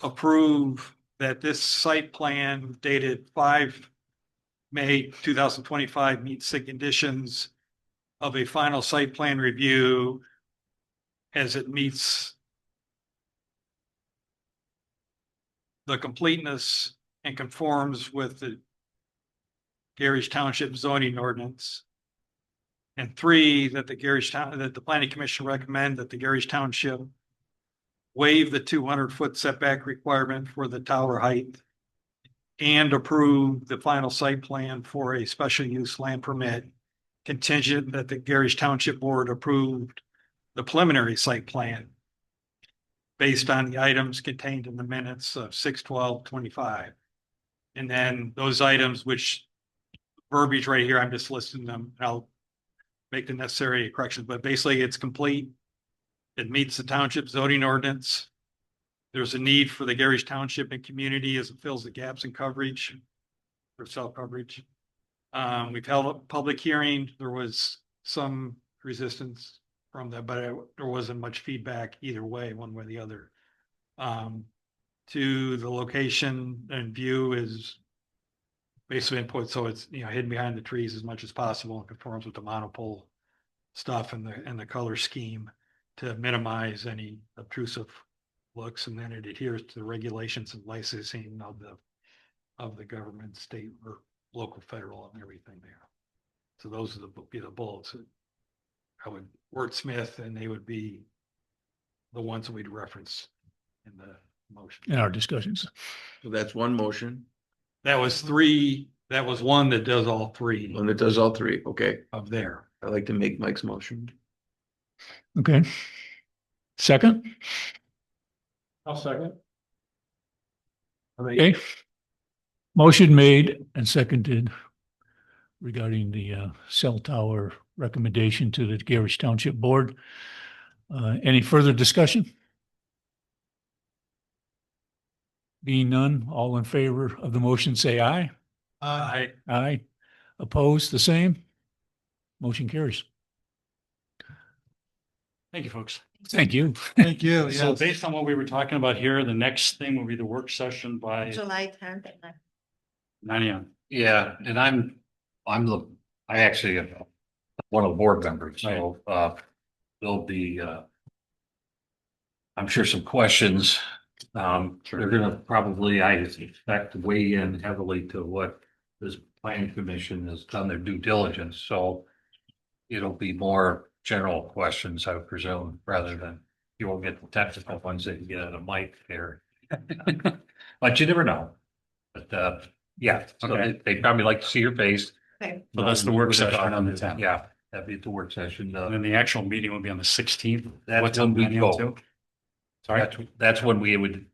approve that this site plan dated 5 May 2025 meets the conditions of a final site plan review as it meets the completeness and conforms with the Gerrish Township zoning ordinance. And 3, that the Planning Commission recommend that the Gerrish Township waive the 200-foot setback requirement for the tower height and approve the final site plan for a special use land permit contingent that the Gerrish Township Board approved the preliminary site plan based on the items contained in the minutes of 6/12/25. And then those items, which verbiage right here, I'm just listing them. I'll make the necessary corrections, but basically it's complete. It meets the township zoning ordinance. There's a need for the Gerrish Township and community as it fills the gaps in coverage for cell coverage. We've held a public hearing. There was some resistance from that, but there wasn't much feedback either way, one way or the other. To the location and view is basically input, so it's, you know, hidden behind the trees as much as possible and conforms with the monopole stuff and the color scheme to minimize any obtrusive looks, and then it adheres to the regulations and licensing of the government, state or local, federal, and everything there. So those are the bullets that I would wordsmith, and they would be the ones that we'd reference in the motion. In our discussions. So that's one motion, That was three. That was one that does all three one that does all three. Okay, of there. I'd like to make Mike's motion. Okay. Second, I'll second. okay. Motion made and seconded regarding the cell tower recommendation to the Gerrish Township Board. Any further discussion? Being none, all in favor of the motion, say aye. I Aye. Opposed, the same. Motion carries. Thank you, folks. Thank you. Thank you. So based on what we were talking about here, the next thing will be the work session by July 10th at 9 AM. Yeah, and I actually am one of the board members, so, there'll be, I'm sure some questions. They're gonna probably, I expect, weigh in heavily to what this planning commission has done their due diligence, so it'll be more general questions, I would presume, rather than you won't get the technical ones that you get out of Mike there. But you never know. But, yeah, so Okay. they probably like to see your face. Okay. So that's the work With the session on the document. 10th. Yeah, that'd be at the work session. And then the actual meeting will be on the 16th. That's What when time, we 9 AM vote. too? Sorry? That's when we would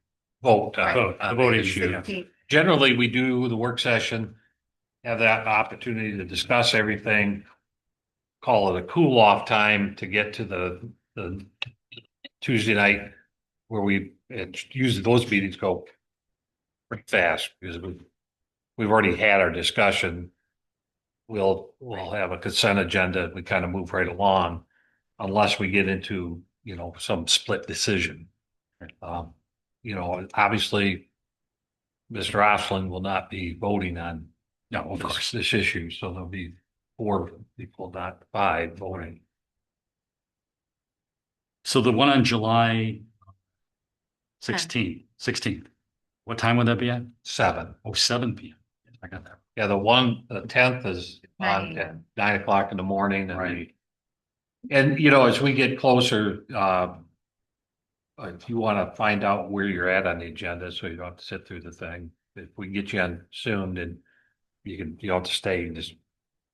vote Vote, on the voting the issue. issue. Generally, we do the work session, have that opportunity to discuss everything. Call it a cool off time to get to the Tuesday night where usually those meetings go pretty fast because we've already had our discussion. We'll have a consent agenda. We kind of move right along unless we get into, some split decision. Obviously, Mr. Osling will not be voting on No, of course. this issue, so there'll be 4 people, not 5, voting. So the one on July 16th, what time would that be at? 7. Oh, 7 PM. I got that. Yeah, the 10th is on 9 at 9 o'clock in the morning. Right. And, as we get closer, if you want to find out where you're at on the agenda, so you don't have to sit through the thing, if we get you on soon, then you don't have to stay and just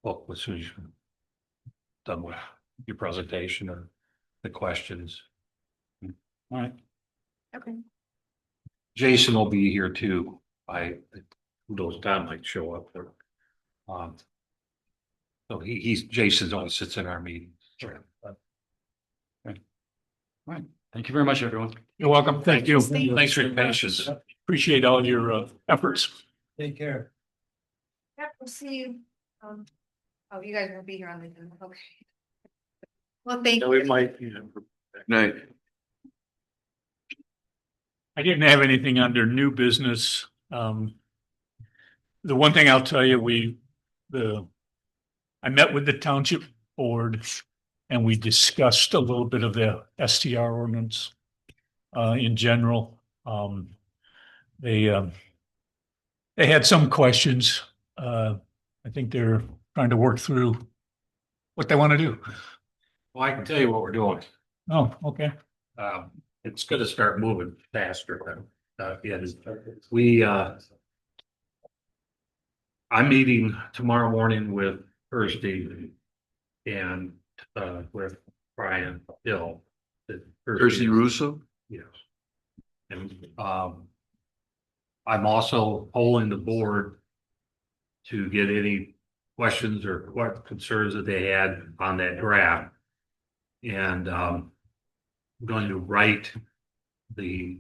book as soon as you're done with your presentation or the questions. All right. Okay. Jason will be here too. Who knows, Don might show up there. So Jason's only sits in our meetings. Sure. All right. Thank you very much, everyone. You're welcome. Thank you. Thanks for your patience. Appreciate all your efforts. Take care. Yeah, we'll see you. Oh, you guys won't be here on the, okay. Well, thank We you. might, Night. I didn't have anything under new business. The one thing I'll tell you, I met with the township board and we discussed a little bit of the STR ordinance in general. They had some questions. I think they're trying to work through what they want to do. Well, I can tell you what we're doing. Oh, okay. it's gonna start moving faster than, we, I'm meeting tomorrow morning with Thursday and, with Brian Hill. Jersey Russo? Yes. And, I'm also polling the board to get any questions or what concerns that they had on that draft. And, I'm going to write the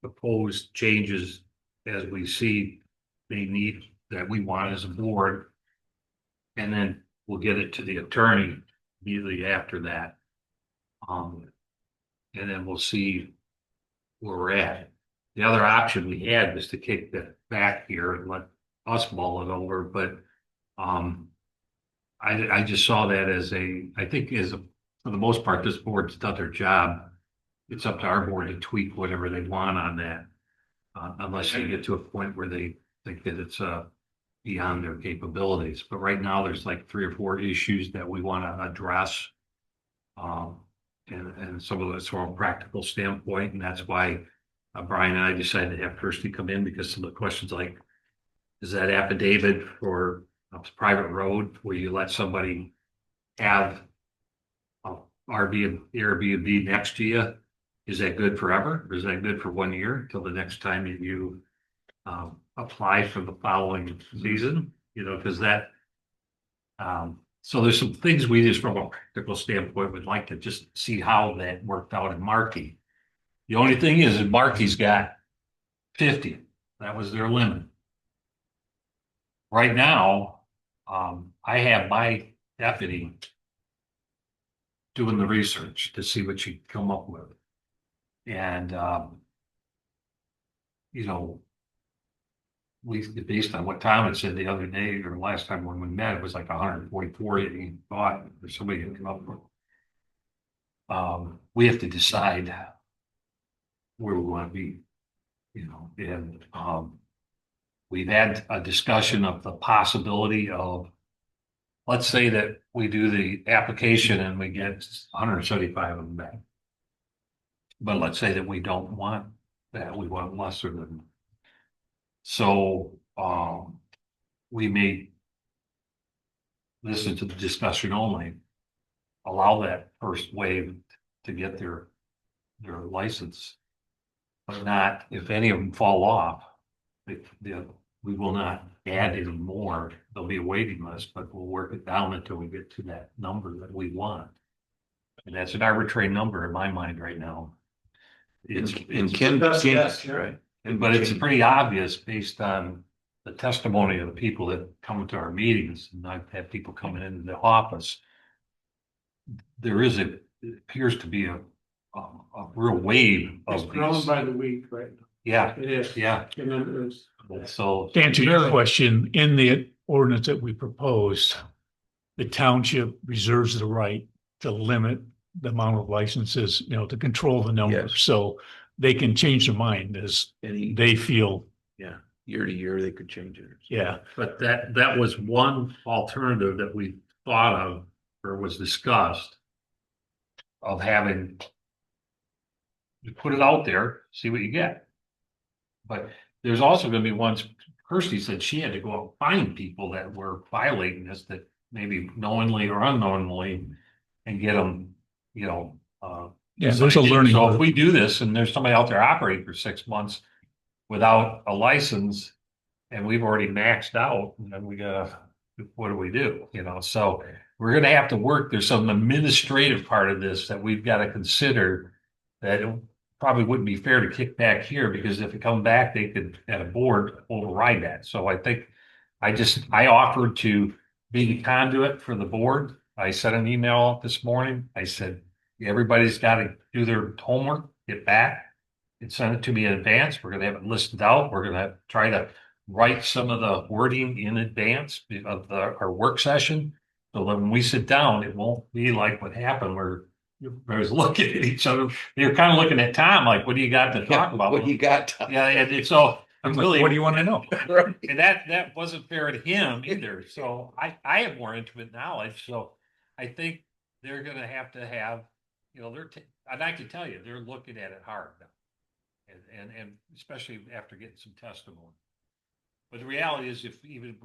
proposed changes as we see they need, that we want as a board. And then we'll get it to the attorney immediately after that. And then we'll see where we're at. The other option we had was to kick that back here and let us mull it over, but, I just saw that as I think for the most part, this board's done their job. It's up to our board to tweak whatever they want on that. Unless you get to a point where they think that it's, beyond their capabilities. But right now, there's like 3 or 4 issues that we want to address. And some of it's from a practical standpoint, and that's why Brian and I decided to have Kirsty come in, because some of the questions like, is that affidavit for a private road where you let somebody have a Airbnb next to you? Is that good forever? Or is that good for 1 year till the next time you apply for the following season? You know, because that, so there's some things we just from a practical standpoint would like to just see how that worked out in Markey. The only thing is that Markey's got 50. That was their limit. Right now, I have my deputy doing the research to see what she can come up with. And, you know, based on what Tom had said the other day or last time when we met, it was like 144 that he thought or somebody had come up with. We have to decide where we want to be, you know, and we've had a discussion of the possibility of, let's say that we do the application and we get 175 of them back. But let's say that we don't want that, we want lesser than. So, we may listen to the discussion only, allow that first wave to get their license. But not, if any of them fall off, we will not add any more. There'll be a waiting list, but we'll work it down until we get to that number that we want. And that's an arbitrary number in my mind right now. It's Right. but it's pretty obvious based on the testimony of the people that come to our meetings, and I've had people coming into the office. It appears to be a real wave It's of grown these. by the week, right? Yeah, It is. yeah. And then it was. So To answer your question, in the ordinance that we proposed, the township reserves the right to limit the amount of licenses, you know, to control the number. Yes. So they can change their mind as they feel. Yeah, year to year, they could change it. Yeah. But that was one alternative that we thought of or was discussed of having you put it out there, see what you get. But there's also going to be ones, Kirsty said she had to go out and find people that were violating this, that maybe knowingly or unknowingly, and get them, you know. Yeah, there's a learning. So if we do this and there's somebody out there operating for 6 months without a license and we've already maxed out, and then what do we do? You know, so we're going to have to work. There's some administrative part of this that we've got to consider that it probably wouldn't be fair to kick back here, because if it come back, they could at a board override that. So I think I offered to be the conduit for the board. I sent an email out this morning. I said, everybody's got to do their homework, get back and send it to me in advance. We're going to have it listed out. We're going to try to write some of the wording in advance of our work session. So that when we sit down, it won't be like what happened where everybody's looking at each other. You're kind of looking at Tom like, what do you got to talk about? What do you got, Tom? Yeah, and so I'm really. What do you want to know? And that wasn't fair to him either. So I have more intimate knowledge. So I think they're going to have, you know, and I can tell you, they're looking at it hard now. And especially after getting some testimony. But the reality is, if even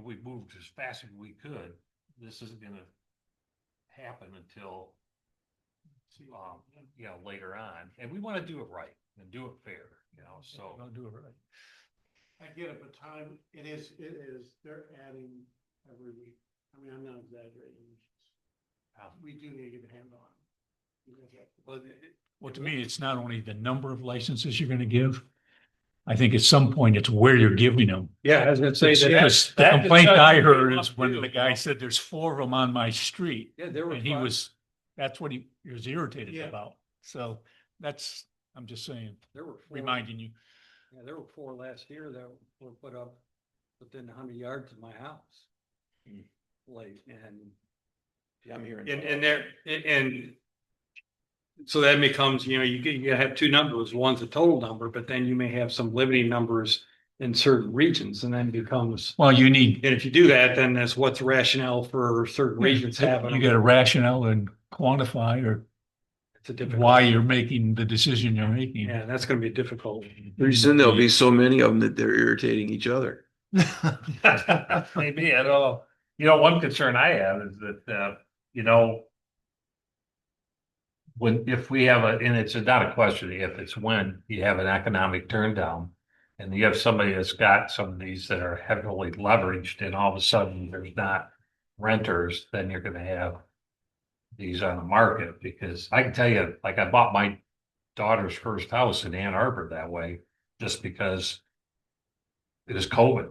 we moved as fast as we could, this isn't gonna happen until later on, and we want to do it right and do it fair, so. Don't do it right. I get it, but time, it is, they're adding every week. I mean, I'm not exaggerating. We do need to get a handle on it. Well, to me, it's not only the number of licenses you're gonna give. I think at some point it's where you're giving them. Yeah, I was gonna say that. Because the complaint I heard is when the guy said there's 4 of them on my street. Yeah, there were. And that's what he was irritated Yeah. about. So I'm just saying, There were 4. reminding you. Yeah, there were 4 last year that were put up within 100 yards of my house. Like, and Yeah, I'm hearing. and so that becomes, you have 2 numbers. One's a total number, but then you may have some limiting numbers in certain regions, and then it becomes. Well, you need, And if you do that, then that's what's rationale for certain regions having. you get a rationale and quantify or It's a difficult. why you're making the decision you're making. Yeah, that's gonna be difficult. Pretty soon there'll be so many of them that they're irritating each other. Maybe, I don't know. One concern I have is that, if we have and it's not a question if, it's when you have an economic turn down and you have somebody that's got some of these that are heavily leveraged and all of a sudden there's not renters, then you're going to have these on the market. Because I can tell you, like, I bought my daughter's first house in Ann Arbor that way just because it was COVID.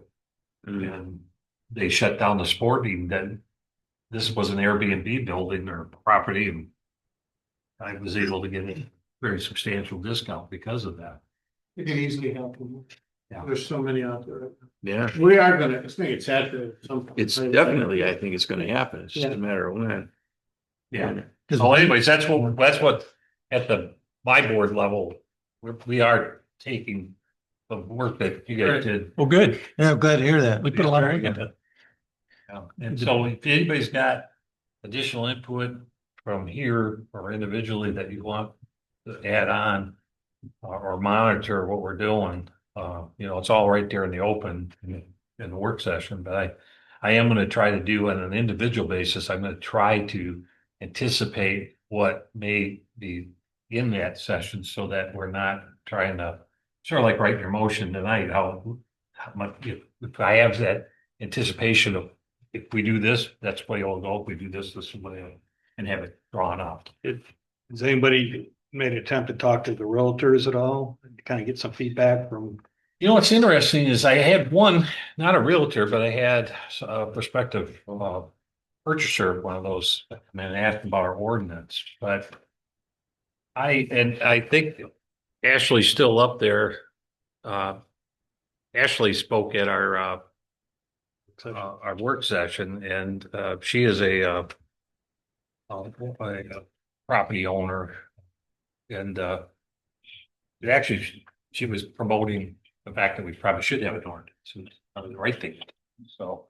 And they shut down the sporting. Then this was an Airbnb building or property, and I was able to get a very substantial discount because of that. It can easily happen. Yeah. There's so many out there. Yeah, We are gonna, it's gonna get saturated at some point. it's definitely, I think it's gonna happen. It's just Yeah. a matter of when. Yeah. So anyways, that's what at my board level, we are taking the work that you guys did. Well, good. Yeah, I'm glad to hear that. We put a lot of work into it. And so if anybody's got additional input from here or individually that you want to add on or monitor what we're doing, it's all right there in the open in the work session. But I am going to try to do on an individual basis. I'm going to try to anticipate what may be in that session so that we're not trying to sort of like write your motion tonight, how much, if I have that anticipation of if we do this, that's the way it'll go. If we do this, this is the way it'll, and have it drawn up. Has anybody made an attempt to talk to the realtors at all? Kind of get some feedback from. What's interesting is I had one, not a realtor, but I had a prospective purchaser of one of those, and asked about our ordinance. But I think Ashley's still up there. Ashley spoke at our work session, and she is a property owner, and actually she was promoting the fact that we probably should have an ordinance, and probably the right thing. So,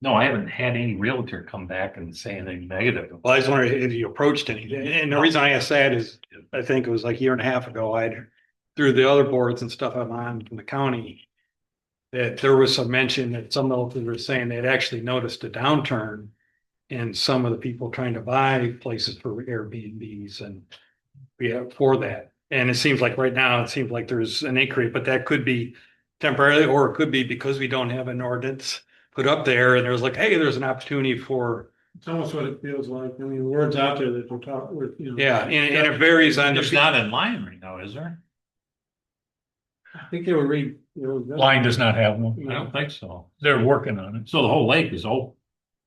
no, I haven't had any realtor come back and say anything negative. Well, I was wondering if you approached anything. And the reason I asked that is, I think it was like a year and a half ago, through the other boards and stuff I'm on from the county, that there was some mention that some of them were saying they'd actually noticed a downturn in some of the people trying to buy places for Airbnbs and for that. And it seems like right now, it seems like there's an increase, but that could be temporarily, or it could be because we don't have an ordinance put up there and there's like, hey, there's an opportunity for. It's almost what it feels like. I mean, words out there that we're talking, Yeah, and it varies on There's not in line right now, is there? I think they were Line does not have one. I don't think so. They're working on it. So the whole lake is open.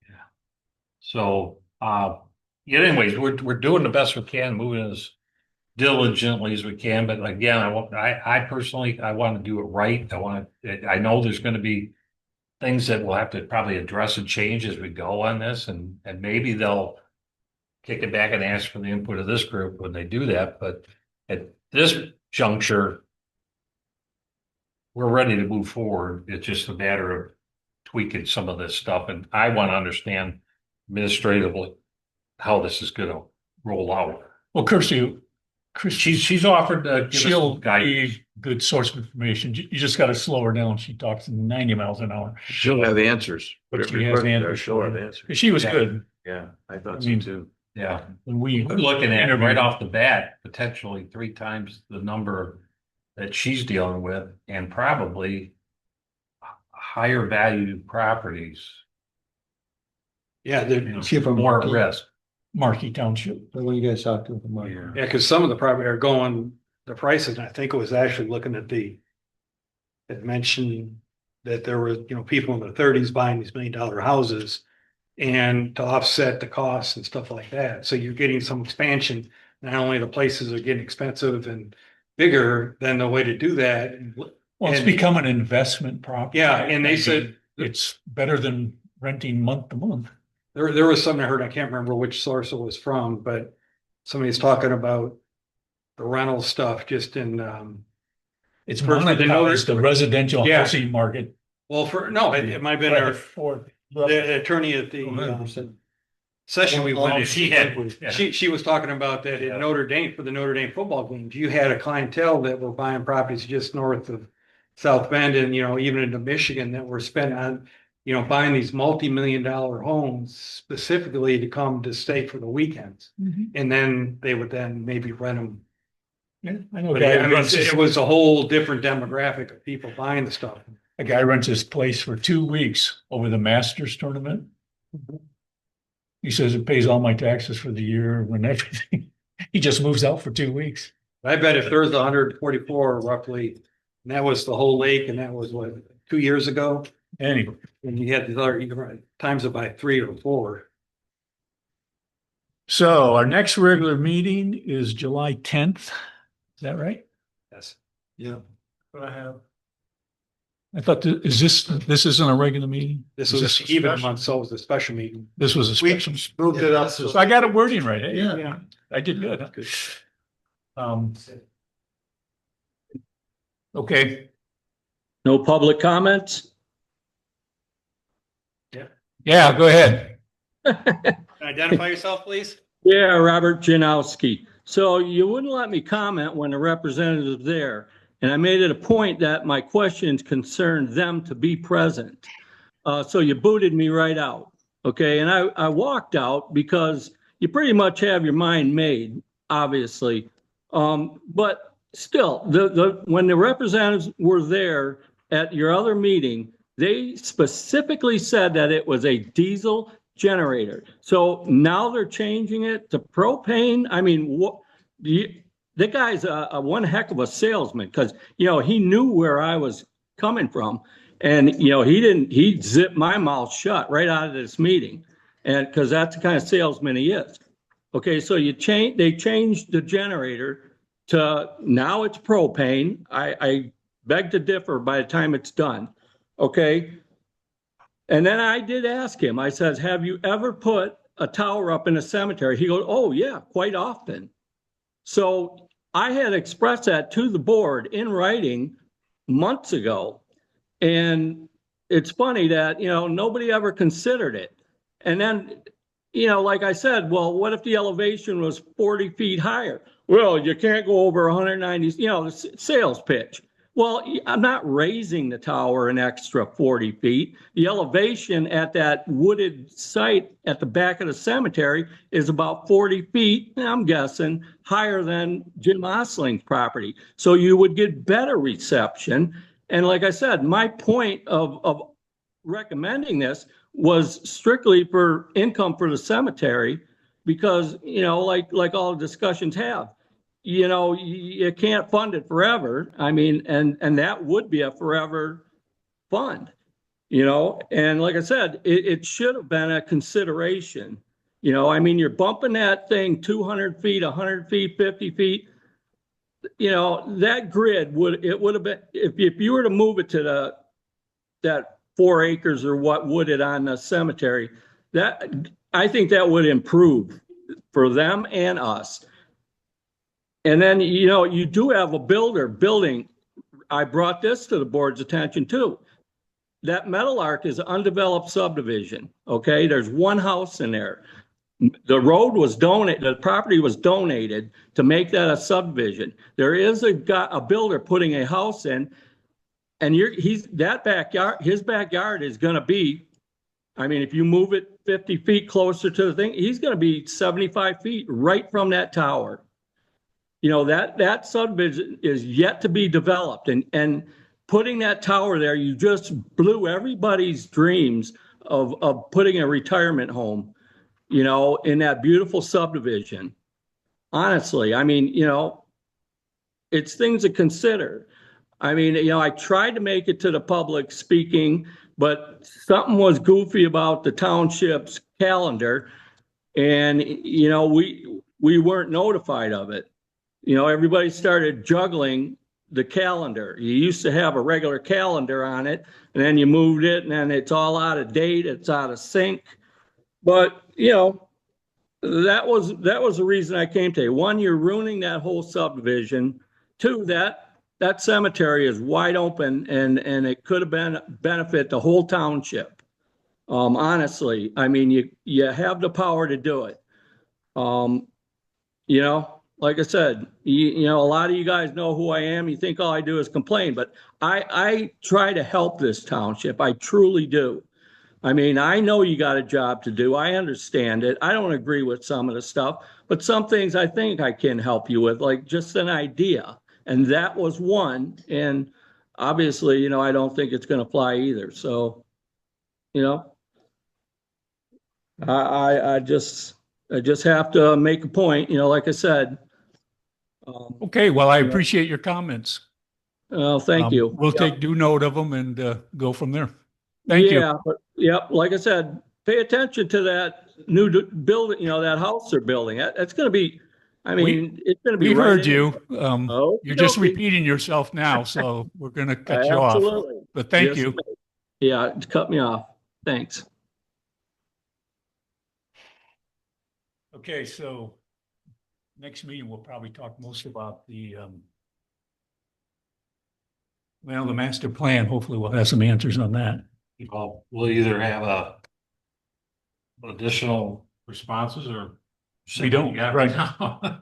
Yeah. So, anyways, we're doing the best we can, moving as diligently as we can. But again, I personally, I want to do it right. I know there's going to be things that we'll have to probably address and change as we go on this, and maybe they'll kick it back and ask for the input of this group when they do that. But at this juncture, we're ready to move forward. It's just a matter of tweaking some of this stuff. And I want to understand administratively how this is going to roll out. Well, Kirsty, She's offered to give us she'll some guidance. be a good source of information. You just got to slow her down. She talks 90 miles an hour. She'll have answers. But Whatever she your has questions are, answers. she'll have answers. She was Yeah. good. Yeah, I I thought so mean, too. Yeah, when we we're looking at interviewed- right off the bat, potentially 3 times the number that she's dealing with and probably higher value properties, Yeah, you know, She from more at Marquis? risk. Markey Township. When you guys talked to the market. yeah, because some of the property are going, the prices, and I think it was actually looking at it mentioned that there were, people in their thirties buying these $1 million houses. And to offset the costs and stuff like that. So you're getting some expansion. Not only the places are getting expensive and bigger, then the way to do that. Well, it's And- become an investment property. Yeah, and they said It's better than renting month to month. there was something I heard, I can't remember which source it was from, but somebody's talking about the rental stuff just in, It's For the monetized, the residential Yeah. housing market. well, it might have been our, For the attorney at the 100%. session we went to. Yeah. She was talking about that Yeah. in Notre Dame, for the Notre Dame football games, you had a clientele that were buying properties just north of South Bend and, even into Michigan that were spent on, buying these multi-million-dollar homes specifically to come to stay for the weekends. And then they would then maybe rent them. Yeah, I know a But guy I who mean, runs it was a whole different demographic of people buying the stuff. a guy rents his place for 2 weeks over the Masters tournament. He says it pays all my taxes for the year and everything. He just moves out for 2 weeks. I bet if there's 144 roughly, and that was the whole lake, and that was what, 2 years ago? Anyway, And you had the other, you could times it by 3 or 4. so our next regular meeting is July 10th. Is that right? Yes. Yeah. What I have. I thought, this isn't a regular meeting? This Is was this a even special? month, so it was a special meeting. This was a We special. moved it up. So I got it wording right. eh? Yeah. I did good. Okay, No public comments? yeah, go ahead. Identify yourself, please. Yeah, Robert Janowski. So you wouldn't let me comment when the representative was there. And I made it a point that my questions concerned them to be present. So you booted me right out. Okay, and I walked out because you pretty much have your mind made, obviously. But still, when the representatives were there at your other meeting, they specifically said that it was a diesel generator. So now they're changing it to propane. I mean, the guy's a one heck of a salesman because, he knew where I was coming from. And, he zipped my mouth shut right out of this meeting. And because that's the kind of salesman he is. Okay, so they changed the generator to now it's propane. I beg to differ by the time it's done. Okay. And then I did ask him, I says, have you ever put a tower up in a cemetery? He goes, oh yeah, quite often. So I had expressed that to the board in writing months ago. And it's funny that, nobody ever considered it. And then, like I said, well, what if the elevation was 40 feet higher? Well, you can't go over 190, the sales pitch. Well, I'm not raising the tower an extra 40 feet. The elevation at that wooded site at the back of the cemetery is about 40 feet, I'm guessing, higher than Jim Osling's property. So you would get better reception. And like I said, my point of recommending this was strictly for income for the cemetery because, like all discussions have. You can't fund it forever. I mean, and that would be a forever fund, and like I said, it should have been a consideration. I mean, you're bumping that thing 200 feet, 100 feet, 50 feet. That grid would have been, if you were to move it to that 4 acres or what would it on the cemetery, that I think that would improve for them and us. And then, you do have a builder building. I brought this to the board's attention too. That Metal Arc is an undeveloped subdivision. Okay. There's one house in there. The road was donated, the property was donated to make that a subdivision. There is a builder putting a house in, and that backyard, his backyard is gonna be, I mean, if you move it 50 feet closer to the thing, he's gonna be 75 feet right from that tower. You know, that subdivision is yet to be developed, and putting that tower there, you just blew everybody's dreams of putting a retirement home, you know, in that beautiful subdivision. Honestly, I mean, you know, it's things to consider. I mean, you know, I tried to make it to the public speaking, but something was goofy about the township's calendar. And, you know, we weren't notified of it. You know, everybody started juggling the calendar. You used to have a regular calendar on it, and then you moved it, and then it's all out of date, it's out of sync. But, you know, that was the reason I came to you. One, you're ruining that whole subdivision. Two, that cemetery is wide open, and it could have been benefit the whole township. Honestly, I mean, you have the power to do it. You know, like I said, you know, a lot of you guys know who I am. You think all I do is complain, but I try to help this township. I truly do. I mean, I know you got a job to do. I understand it. I don't agree with some of the stuff, but some things I think I can help you with, like just an idea. And that was one. And obviously, you know, I don't think it's going to fly either. So, you know, I just have to make a point, you know, like I said. Okay, well, I appreciate your comments. Thank you. We'll take due note of them and go from there. Thank you. Yeah, but yep, like I said, pay attention to that new building, you know, that house they're building. That's going to be, I mean, it's going to be. We've right heard in- you. Oh, You're just okay. repeating yourself now, so we're going to cut you off. Absolutely. But thank Yes, you. ma'am. Yeah, cut me off. Thanks. Okay, so next meeting, we'll probably talk most about the master plan. Hopefully we'll have some answers on that. We'll either have additional responses or. We don't, Yeah, right. now.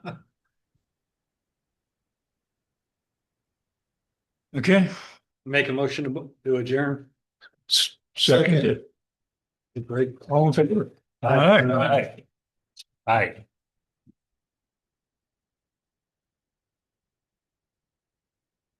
Okay, Make a motion to adjourn. second. Great. All in favor? All right. All right.